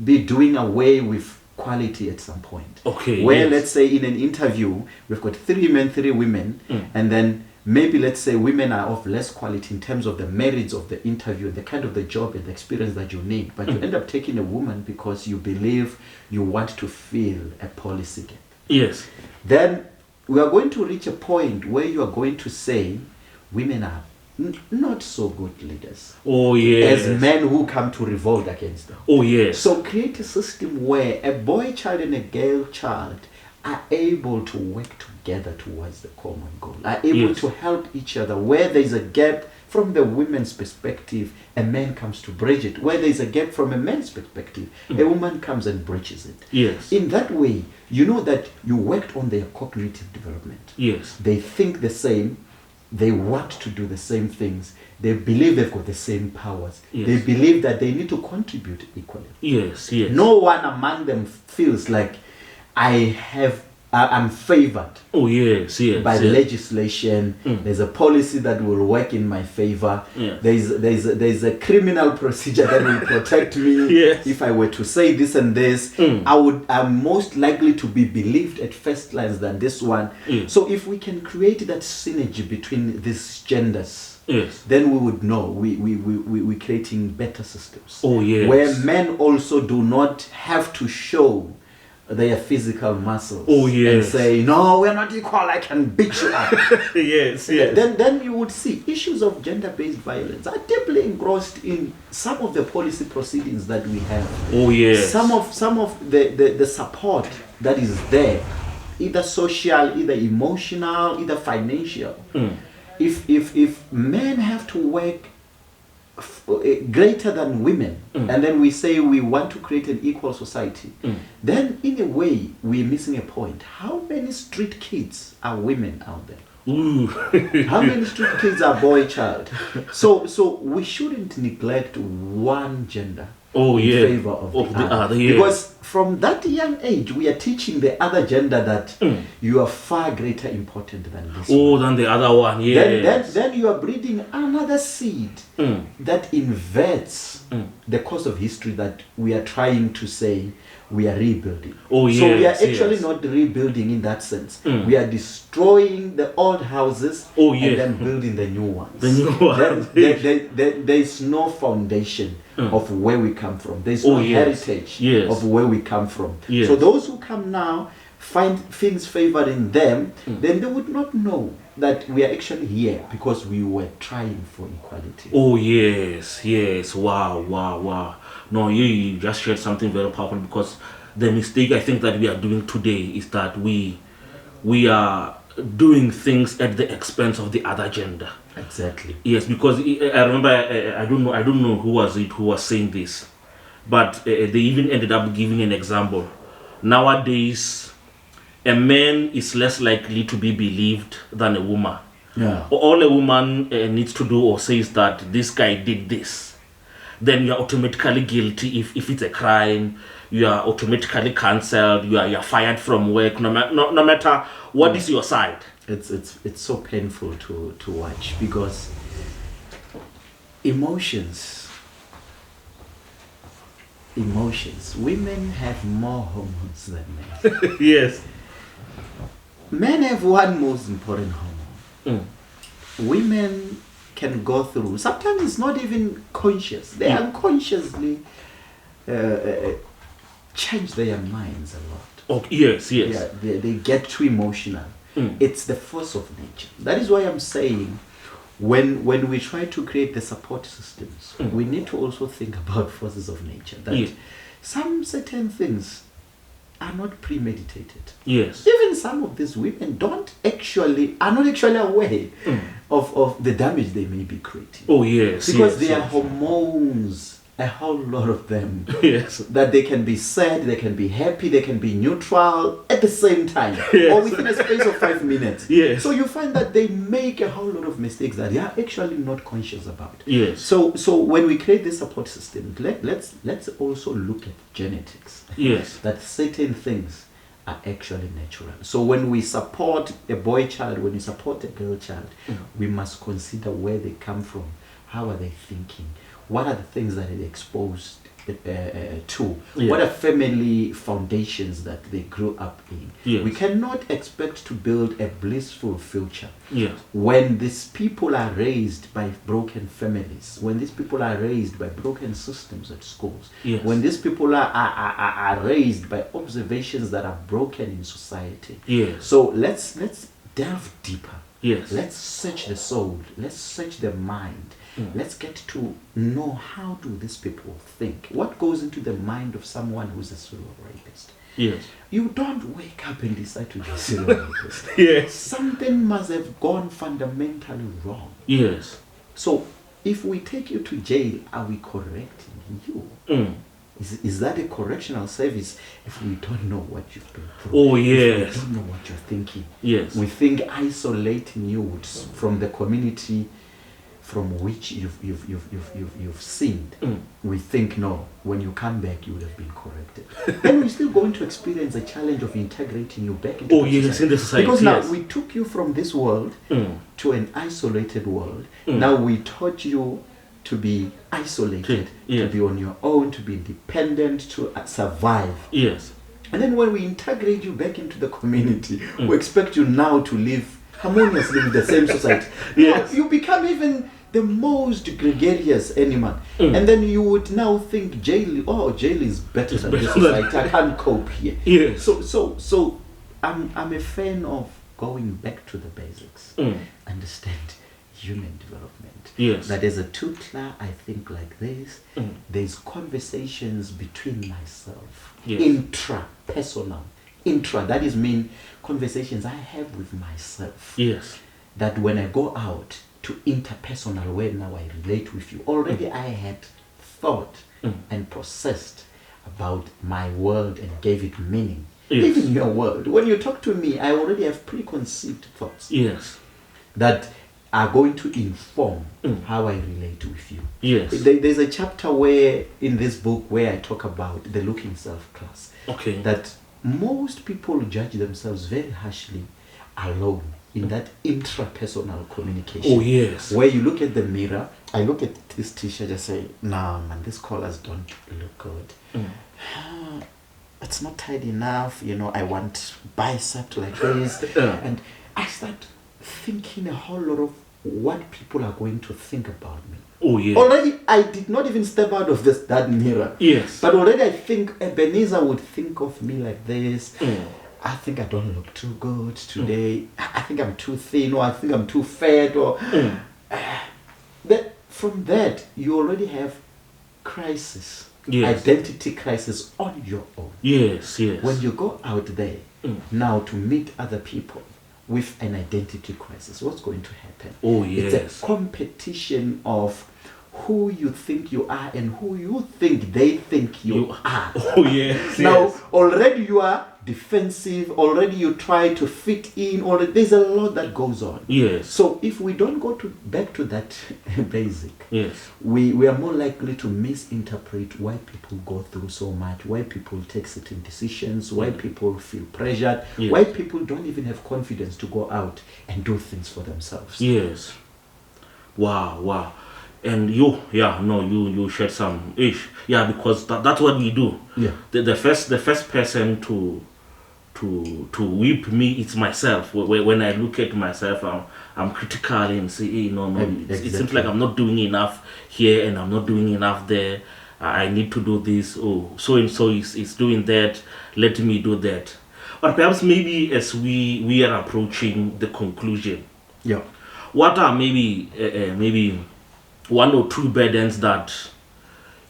be doing away with quality at some point. Okay. Where let's say in an interview we've got 3 men, 3 women, and then maybe let's say women are of less quality in terms of the merits of the interview, the kind of the job and the experience that you need, but you end up taking a woman because you believe you want to fill a policy gap. Yes. Then we are going to reach a point where you are going to say women are not so good leaders. Oh yes. As men who come to revolt against them. Oh yes. So create a system where a boy child and a girl child are able to work together towards the common goal, are able to help each other. Where there is a gap from the women's perspective, a man comes to bridge it. Where there is a gap from a man's perspective, a woman comes and bridges it. Yes. In that way, you know that you worked on their cognitive development. Yes. They think the same. They want to do the same things. They believe they've got the same powers. Yes. They believe that they need to contribute equally. Yes, yes. No one among them feels like I have I'm favored. Oh yes, by legislation. There's a policy that will work in my favor. There's a criminal procedure that will protect me. If I were to say this and this, I'm most likely to be believed at first glance than this one. So if we can create that synergy between these genders, then we would know we're creating better systems. Where men also do not have to show their physical muscles and say, no, we're not equal, I can beat you up. Then you would see issues of gender-based violence are deeply engrossed in some of the policy proceedings that we have. Some of the support that is there, either social, either emotional, either financial. If men have to work greater than women, and then we say we want to create an equal society, then in a way we're missing a point. How many street kids are women out there? How many street kids are boy child? So we shouldn't neglect one gender in favor of the other. Because from that young age we are teaching the other gender that you are far greater important than this one. Than the other one. Then you are breeding another seed that inverts the course of history that we are trying to say we are rebuilding. So we are actually not rebuilding in that sense. We are destroying the old houses and then building the new ones. There is no foundation of where we come from. There is no heritage of where we come from. So those who come now find things favoring them, then they would not know that we are actually here because we were trying for equality. Wow. No, you just shared something very powerful, because the mistake I think that we are doing today is that we are doing things at the expense of the other gender. Exactly. Yes, because I remember, I don't know who was saying this, but they even ended up giving an example. Nowadays, a man is less likely to be believed than a woman. All a woman needs to do or say is that this guy did this. Then you are automatically guilty. If it's a crime, you are automatically cancelled. You are fired from work. No matter what is your side. It's so painful to watch, because emotions. Women have more hormones than men. Men have one most important hormone. Women can go through, sometimes it's not even conscious, they unconsciously change their minds a lot. They get too emotional. It's the force of nature. That is why I'm saying, when we try to create the support systems, we need to also think about forces of nature, that some certain things are not premeditated. Even some of these women are not actually aware of the damage they may be creating. Because there are hormones, a whole lot of them, that they can be sad, they can be happy, they can be neutral at the same time, or within a space of 5 minutes. So you find that they make a whole lot of mistakes that they are actually not conscious about. So when we create this support system, let's also look at genetics. That certain things are actually natural. So when we support a boy child, when we support a girl child, we must consider where they come from, how are they thinking, what are the things that they're exposed to, what are family foundations that they grew up in. We cannot expect to build a blissful future when these people are raised by broken families, when these people are raised by broken systems at schools, when these people are raised by observations that are broken in society. So let's delve deeper. Let's search the soul, let's search the mind. Let's get to know, how do these people think? What goes into the mind of someone who's a serial rapist? You don't wake up and decide to be a serial rapist. Something must have gone fundamentally wrong. So if we take you to jail, are we correcting you? Is that a correctional service if we don't know what you've been through? If we don't know what you're thinking. We think isolating you from the community, from which you've sinned, we think, no, when you come back, you would have been corrected. Then we're still going to experience a challenge of integrating you back into the society. Because now we took you from this world to an isolated world. Now we taught you to be isolated, to be on your own, to be independent, to survive. Yes. And then when we integrate you back into the community, we expect you now to live harmoniously with the same society. Yes. You become even the most gregarious animal. And then you would now think jail is better than this society. I can't cope here. Yes. So I'm a fan of going back to the basics. Understand human development. Yes. That as a tutor, I think like this. There's conversations between myself, intra-personal. Intra, that is mean conversations I have with myself. Yes. That when I go out to interpersonal, where now I relate with you, already I had thought and processed about my world and gave it meaning. Yes. Even your world. When you talk to me, I already have preconceived thoughts. Yes. That are going to inform how I relate with you. Yes. There's a chapter where in this book where I talk about the looking self class. Okay. That most people judge themselves very harshly alone in that intrapersonal communication. Oh yes. Where you look at the mirror, I look at this t-shirt, I say, nah man, these collars don't look good. It's not tight enough, I want bicep like this. And I start thinking a whole lot of what people are going to think about me. Oh yes. Already, I did not even step out of that mirror. Yes. But already I think Ebenezer would think of me like this. I think I don't look too good today. I think I'm too thin, or I think I'm too fat, or from that you already have crisis. Yes. Identity crisis on your own. Yes, yes. When you go out there now to meet other people with an identity crisis, what's going to happen? Oh yes. It's a competition of who you think you are and who you think they think you are. Oh yes. Now already you are defensive, already you try to fit in, already there's a lot that goes on. Yes. So if we don't go back to that basic, yes, we are more likely to misinterpret why people go through so much, why people take certain decisions, why people feel pressured, why people don't even have confidence to go out and do things for themselves. Yes. Wow. And you shared some ish. Yeah, because that's what we do. Yeah. The first person to whip me, it's myself. When I look at myself, I'm critical and say, hey, no, Exactly. it seems like I'm not doing enough here and I'm not doing enough there. I need to do this. Oh, so and so is doing that. Let me do that. But perhaps maybe as we are approaching the conclusion, what are maybe one or two burdens that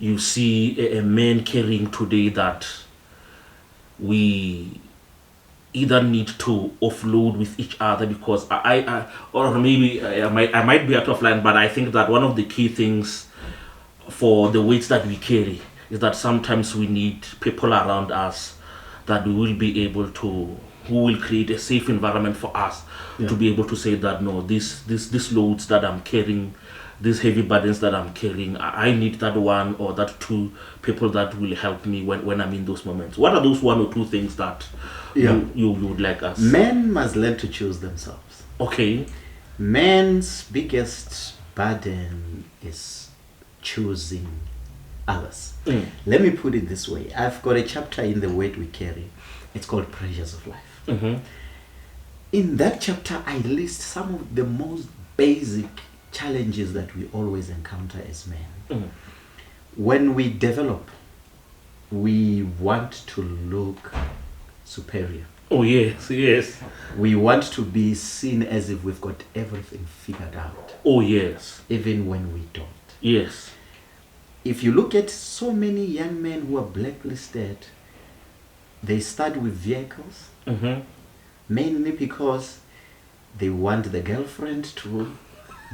you see a man carrying today that we either need to offload with each other? Because I might be out of line, but I think that one of the key things for the weights that we carry is that sometimes we need people around us that we will be able to, who will create a safe environment for us to be able to say that no, this loads that I'm carrying, these heavy burdens that I'm carrying, I need that one or that two people that will help me when I'm in those moments. What are those one or two things that you would like us? Men must learn to choose themselves. Okay. Men's biggest burden is choosing others. Let me put it this way. I've got a chapter in the weight we carry. It's called Pressures of Life. In that chapter, I list some of the most basic challenges that we always encounter as men. When we develop, we want to look superior. Oh yes. We want to be seen as if we've got everything figured out. Oh yes. Even when we don't. Yes. If you look at so many young men who are blacklisted, they start with vehicles, mainly because they want the girlfriend to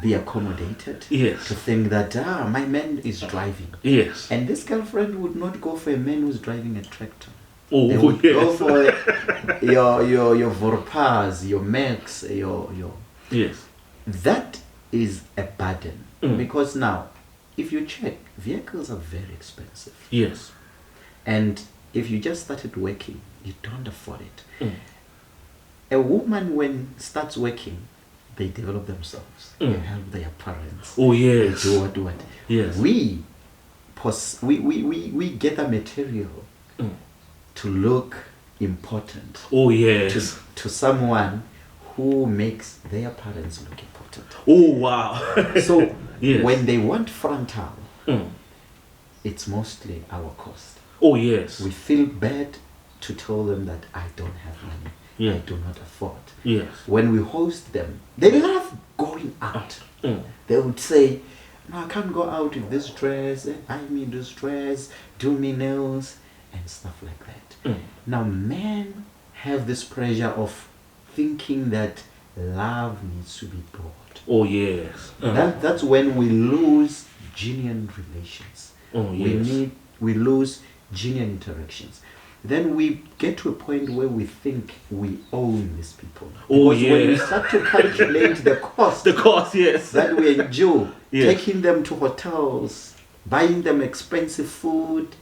be accommodated. Yes. To think that my man is driving. Yes. And this girlfriend would not go for a man who's driving a tractor. Oh, they would go for your Vorpas, your Max, your. Yes. That is a burden Because now, if you check, vehicles are very expensive. Yes. And if you just started working, you don't afford it. A woman, when starts working, they develop themselves. They help their parents. Oh, yes. They do what. Yes. We get the material to look important. Oh, yes. To someone who makes their parents look important. Oh, wow. So yes. when they want frontal, it's mostly our cost. Oh, yes. We feel bad to tell them that I don't have money. Yeah. I do not afford. Yes. When we host them, they love going out. They would say, no, I can't go out with this dress, buy me this dress, do me nails, and stuff like that. Now, men have this pressure of thinking that love needs to be brought. Oh, yes. That's when we lose genuine relations. Oh, yes. We lose genuine interactions. Then we get to a point where we think we own these people. Oh, because when we start to calculate the cost, yes, that we endure, yes. taking them to hotels, buying them expensive food,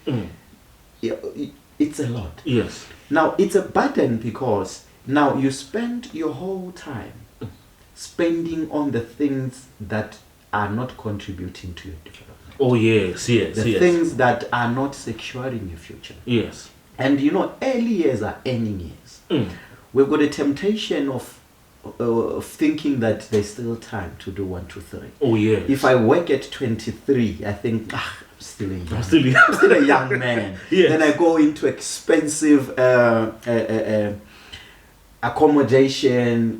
it's a lot. Yes. Now, it's a burden because now you spend your whole time spending on the things that are not contributing to your development. Oh, yes. The things that are not securing your future. Yes. And early years are earning years. We've got a temptation of thinking that there's still time to do 1, 2, 3. Oh, yes. If I work at 23, I think, I'm still a young man. Yes. Then I go into expensive accommodation,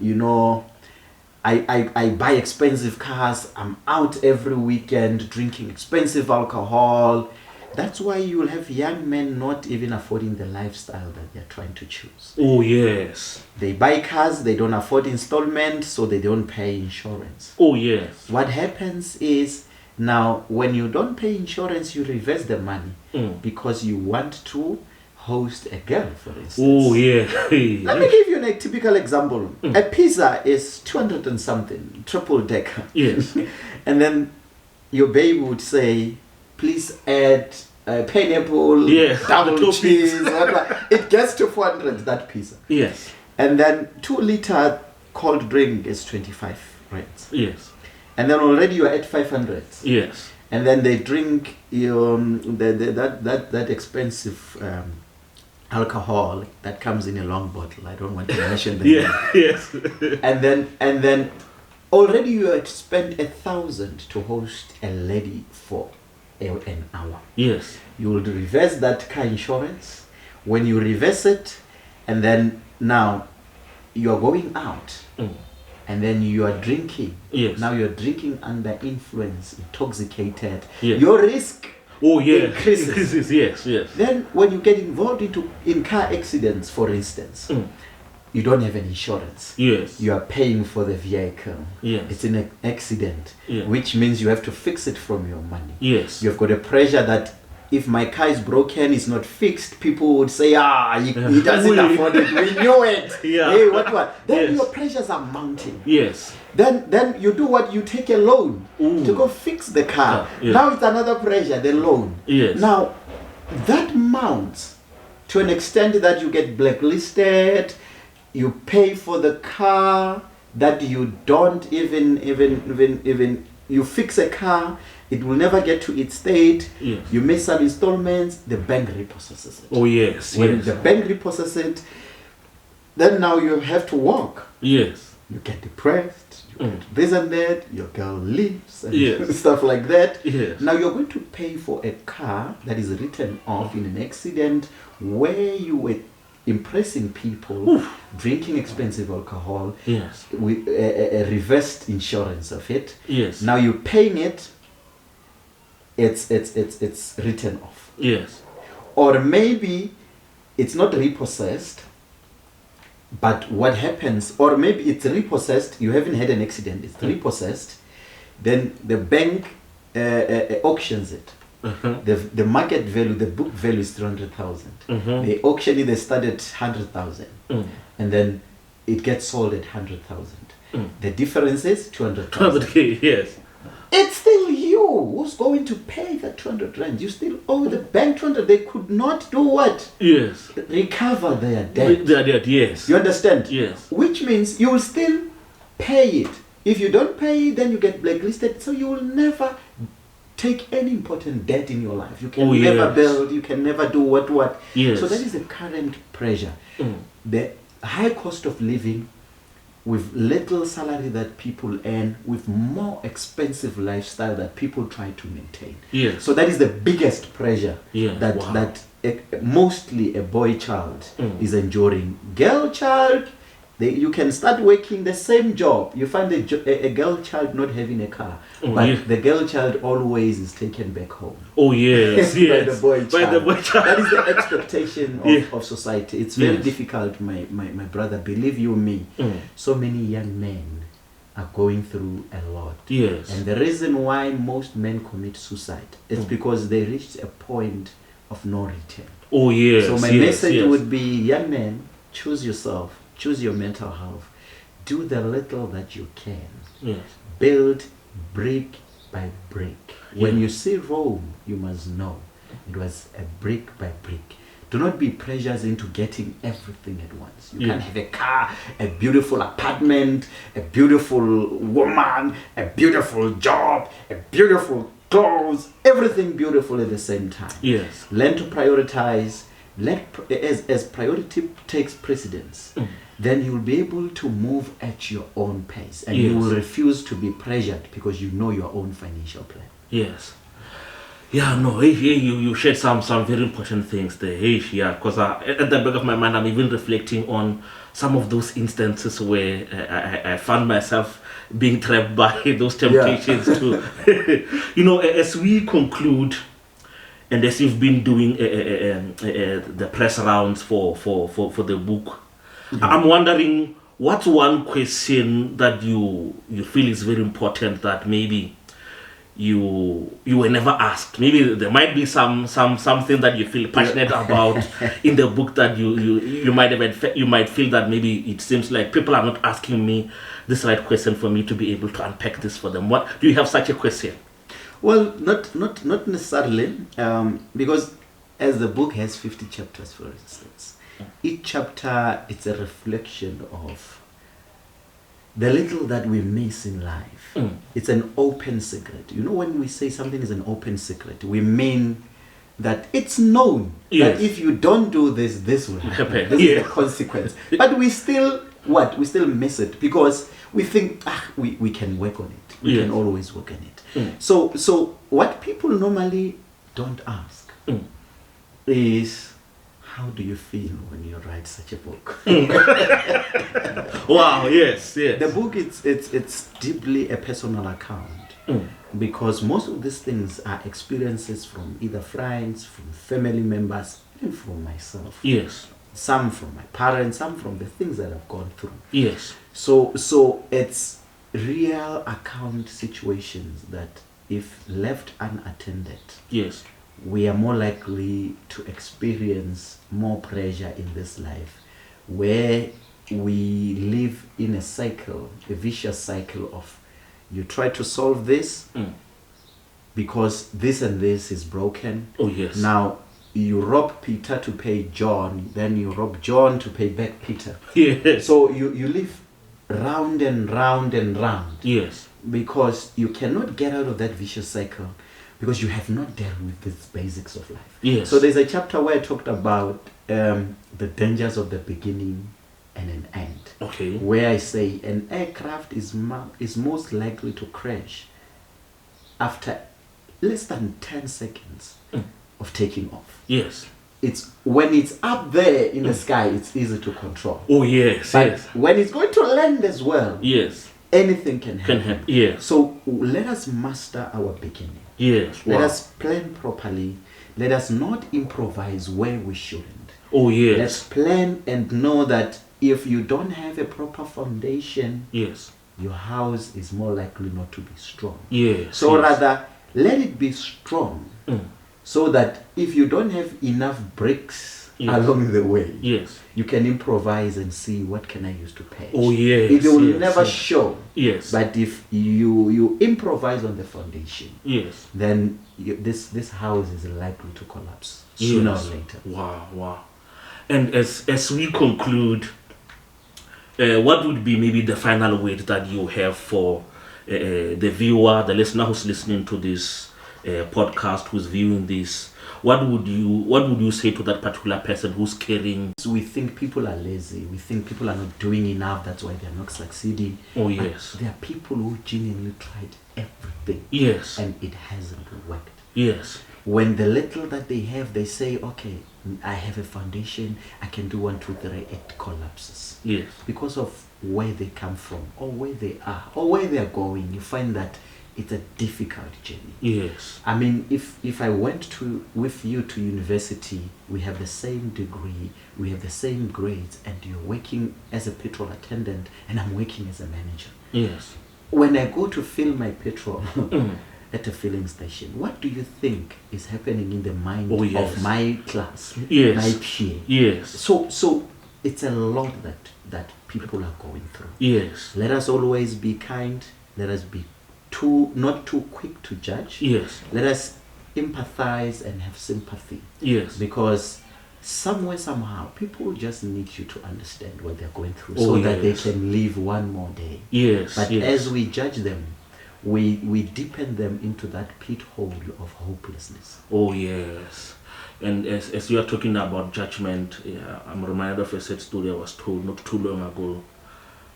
I buy expensive cars. I'm out every weekend drinking expensive alcohol. That's why you will have young men not even affording the lifestyle that they're trying to choose. Oh, yes. They buy cars, they don't afford installment, so they don't pay insurance. Oh, yes. What happens is, now when you don't pay insurance, you reverse the money because you want to host a girl, for instance. Oh, yeah. Let me give you a typical example. A pizza is 200 and something, triple decker. Yes. And then your baby would say, please add pineapple, double cheese, whatever. It gets to 400, that pizza. Yes. And then 2-liter cold drink is 25 rands. Yes. And then already you're at 500. Yes. And then they drink that expensive alcohol that comes in a long bottle. I don't want to mention the name. Yes. And then already you had spent 1,000 to host a lady for an hour. Yes. You will reverse that car insurance. When you reverse it, and then now you are going out, and then you are drinking. Yes. Now you're drinking under influence, intoxicated. Yes. Your risk increases. Yes. Then when you get involved in car accidents, for instance, you don't have an insurance. Yes. You are paying for the vehicle. Yes. It's an accident, yes. which means you have to fix it from your money. Yes. You've got a pressure that if my car is broken, it's not fixed, people would say, he doesn't afford it. We knew it. Yeah. Hey, what? Then yes. your pressures are mounting. Yes. Then you do what? You take a loan to go fix the car. Yes. Now it's another pressure, the loan. Yes. Now, that mounts to an extent that you get blacklisted, you pay for the car that you don't even you fix a car, it will never get to its state. Yes. You miss some installments, the bank repossesses it. Oh, yes. When the bank repossesses it, then now you have to walk. Yes. You get depressed, you get this and that, your girl leaves and stuff like that. Yes. Now you're going to pay for a car that is written off in an accident where you were impressing people, drinking expensive alcohol, yes, with a reversed insurance of it. Yes. Now you're paying it, it's written off. Yes. Or maybe it's not repossessed, but what happens, or maybe it's repossessed, you haven't had an accident, it's repossessed, then the bank auctions it. The market value, the book value is 300,000. They auction it, they start at 100,000, and then it gets sold at 100,000. The difference is 200,000. 200K, yes. it's still you who's going to pay the 200 rand. You still owe the bank 200. They could not do what? Yes. Recover their debt. Their debt, yes. You understand? Yes. Which means you will still pay it. If you don't pay it, then you get blacklisted. So you will never take any important debt in your life. You can never build. You can never do what. Yes. So that is the current pressure. The high cost of living, with little salary that people earn, with more expensive lifestyle that people try to maintain. Yes. So that is the biggest pressure that mostly a boy child is enduring. Girl child, you can start working the same job. You find a girl child not having a car, but the girl child always is taken back home. Oh yes, by the boy child. By the boy child. That is the expectation of society. It's very difficult, my brother. Believe you me, so many young men are going through a lot. Yes. And the reason why most men commit suicide is because they reached a point of no return. Oh yes. So my message would be, young men, choose yourself. Choose your mental health. Do the little that you can. Yes. Build brick by brick. When you see Rome, you must know it was a brick by brick. Do not be pressured into getting everything at once. You can have a car, a beautiful apartment, a beautiful woman, a beautiful job, a beautiful clothes, everything beautiful at the same time. Yes. Learn to prioritize. As priority takes precedence, then you will be able to move at your own pace, and you will refuse to be pressured because you know your own financial plan. Yes. Yeah, no, you shared some very important things there. Because at the back of my mind, I'm even reflecting on some of those instances where I found myself being trapped by those temptations to, as we conclude, and as you've been doing the press rounds for the book, I'm wondering, what's one question that you feel is very important that maybe you were never asked? Maybe there might be something that you feel passionate about in the book that you might feel that maybe it seems like people are not asking me this right question for me to be able to unpack this for them. What do you have such a question? Well, not necessarily, because as the book has 50 chapters, for instance, each chapter it's a reflection of the little that we miss in life. It's an open secret. When we say something is an open secret, we mean that it's known that if you don't do this, this will happen. This is the consequence. But we still miss it because we think we can work on it. We can always work on it. So what people normally don't ask is, how do you feel when you write such a book? Wow, yes. The book it's deeply a personal account because most of these things are experiences from either friends, from family members, even from myself. Yes. Some from my parents, some from the things that I've gone through. Yes. So it's real account situations that, if left unattended, we are more likely to experience more pressure in this life, where we live in a cycle, a vicious cycle of, you try to solve this because this and this is broken. Oh yes. Now you rob Peter to pay John, then you rob John to pay back Peter. Yes. So you live round and round and round. Yes. Because you cannot get out of that vicious cycle because you have not dealt with these basics of life. Yes. So there's a chapter where I talked about the dangers of the beginning and an end. Okay. Where I say an aircraft is most likely to crash after less than 10 seconds of taking off. Yes. It's when it's up there in the sky, it's easy to control. Oh yes. But when it's going to land as well, anything can happen. Yes. So let us master our beginning. Yes. Let us plan properly. Let us not improvise where we shouldn't. Oh yes. Let's plan and know that if you don't have a proper foundation, your house is more likely not to be strong. Yes. So rather, let it be strong. So that if you don't have enough bricks along the way. Yes. You can improvise and see what can I use to patch. Oh, yes. It will never show. Yes. But if you improvise on the foundation, yes, then this house is likely to collapse sooner or later. Wow. And as we conclude, what would be maybe the final word that you have for the viewer, the listener who's listening to this podcast, who's viewing this? What would you say to that particular person who's carrying? We think people are lazy. We think people are not doing enough. That's why they're not succeeding. Oh, yes. But there are people who genuinely tried everything. Yes. And it hasn't worked. Yes. When the little that they have, they say, okay, I have a foundation, I can do 1, 2, 3, it collapses. Yes. Because of where they come from, or where they are, or where they are going, you find that it's a difficult journey. Yes. I mean, if I went with you to university, we have the same degree, we have the same grades, and you're working as a petrol attendant, and I'm working as a manager. Yes. When I go to fill my petrol at a filling station, what do you think is happening in the mind of my class, my peer? Yes. So it's a lot that people are going through. Yes. Let us always be kind. Let us be not too quick to judge. Yes. Let us empathize and have sympathy. Yes. Because somewhere, somehow, people just need you to understand what they're going through so that they can live one more day. Yes. But as we judge them, we deepen them into that pit hole of hopelessness. Oh, yes. And as you are talking about judgment, I'm reminded of a sad story I was told not too long ago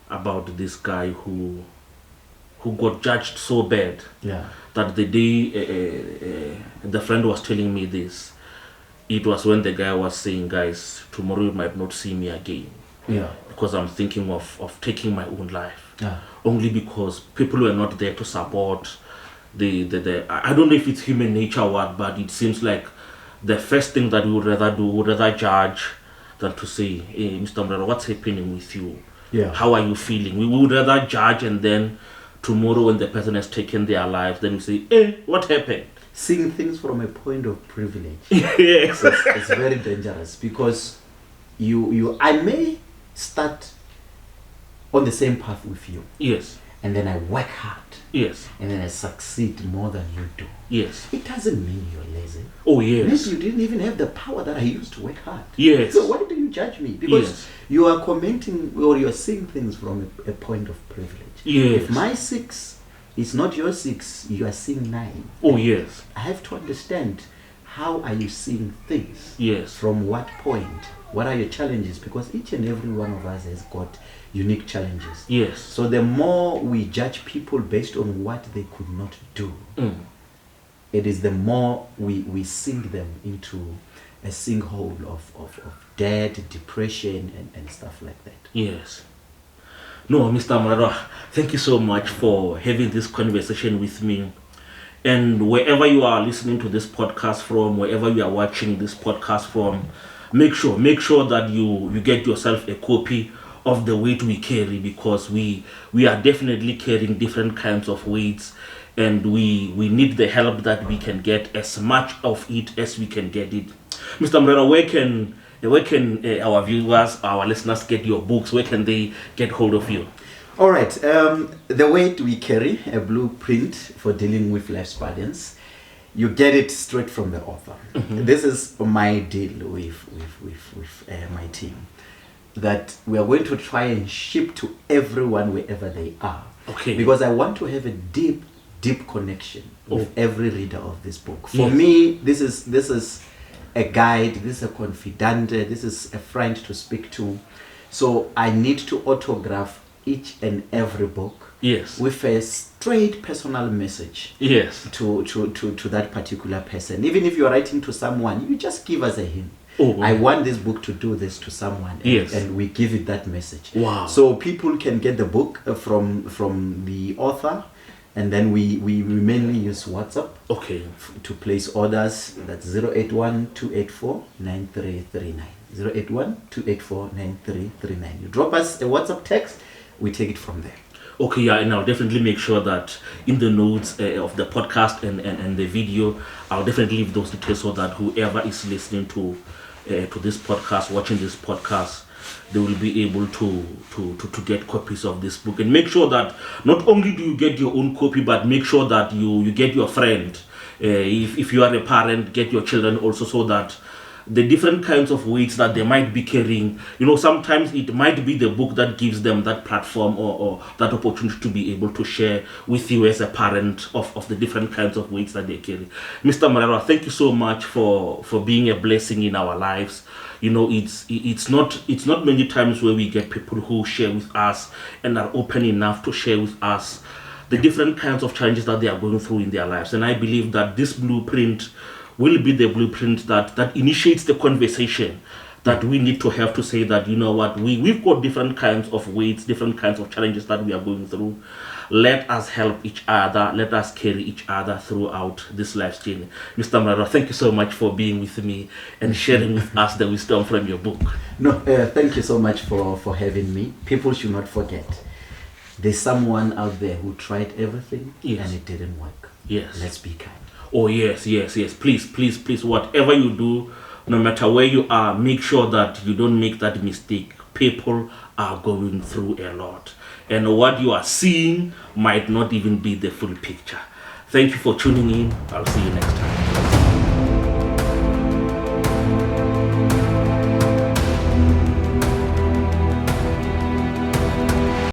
about this guy who got judged so bad that the day the friend was telling me this, it was when the guy was saying, guys, tomorrow you might not see me again. Yeah. Because I'm thinking of taking my own life. Yeah. Only because people were not there to support the I don't know if it's human nature or what, but it seems like the first thing that we would rather judge than to say, hey, Mr. Moreroa, what's happening with you? Yeah. How are you feeling? We would rather judge, and then tomorrow when the person has taken their life, then we say, hey, what happened? Seeing things from a point of privilege. Yes. It's very dangerous because I may start on the same path with you. Yes. And then I work hard. Yes. And then I succeed more than you do. Yes. It doesn't mean you're lazy. Oh, yes. Maybe you didn't even have the power that I used to work hard. Yes. So why do you judge me? Because you are commenting or you're seeing things from a point of privilege. Yes. If my 6 is not your 6, you are seeing 9. Oh, yes. I have to understand, how are you seeing things? Yes. From what point? What are your challenges? Because each and every one of us has got unique challenges. Yes. So the more we judge people based on what they could not do, it is the more we sink them into a sinkhole of debt, depression, and stuff like that. Yes. No, Mr. Moreroa, thank you so much for having this conversation with me. And wherever you are listening to this podcast from, wherever you are watching this podcast from, make sure that you get yourself a copy of The Weight We Carry, because we are definitely carrying different kinds of weights, and we need the help that we can get, as much of it as we can get it. Mr. Moreroa, where can our viewers, our listeners get your books? Where can they get hold of you? All right. The Weight We Carry, a blueprint for dealing with life's burdens. You get it straight from the author. Mm-hmm. This is my deal with my team, that we are going to try and ship to everyone wherever they are. Okay. Because I want to have a deep connection with every reader of this book. For me, this is a guide, this is a confidant, this is a friend to speak to. So I need to autograph each and every book with a straight personal message to that particular person. Even if you're writing to someone, you just give us a hint. I want this book to do this to someone, and we give it that message. Wow. So people can get the book from the author, and then we mainly use WhatsApp to place orders. That's 081-284-9339. 081-284-9339. You drop us a WhatsApp text, we take it from there. Okay, yeah, and I'll definitely make sure that in the notes of the podcast and the video, I'll definitely leave those details so that whoever is listening to to this podcast, watching this podcast, they will be able to get copies of this book. And make sure that not only do you get your own copy, but make sure that you get your friend. If you are a parent, get your children also, so that the different kinds of weights that they might be carrying, sometimes it might be the book that gives them that platform or that opportunity to be able to share with you as a parent of the different kinds of weights that they carry. Mr. Moreroa, thank you so much for being a blessing in our lives. It's not many times where we get people who share with us and are open enough to share with us the different kinds of challenges that they are going through in their lives. And I believe that this blueprint will be the blueprint that initiates the conversation that we need to have to say that, we've got different kinds of weights, different kinds of challenges that we are going through. Let us help each other. Let us carry each other throughout this life's journey. Mr. Moreroa, thank you so much for being with me and sharing with us the wisdom from your book. No, thank you so much for having me. People should not forget, there's someone out there who tried everything and it didn't work. Yes. Let's be kind. Oh, yes. Please, whatever you do, no matter where you are, make sure that you don't make that mistake. People are going through a lot. And what you are seeing might not even be the full picture. Thank you for tuning in. I'll see you next time.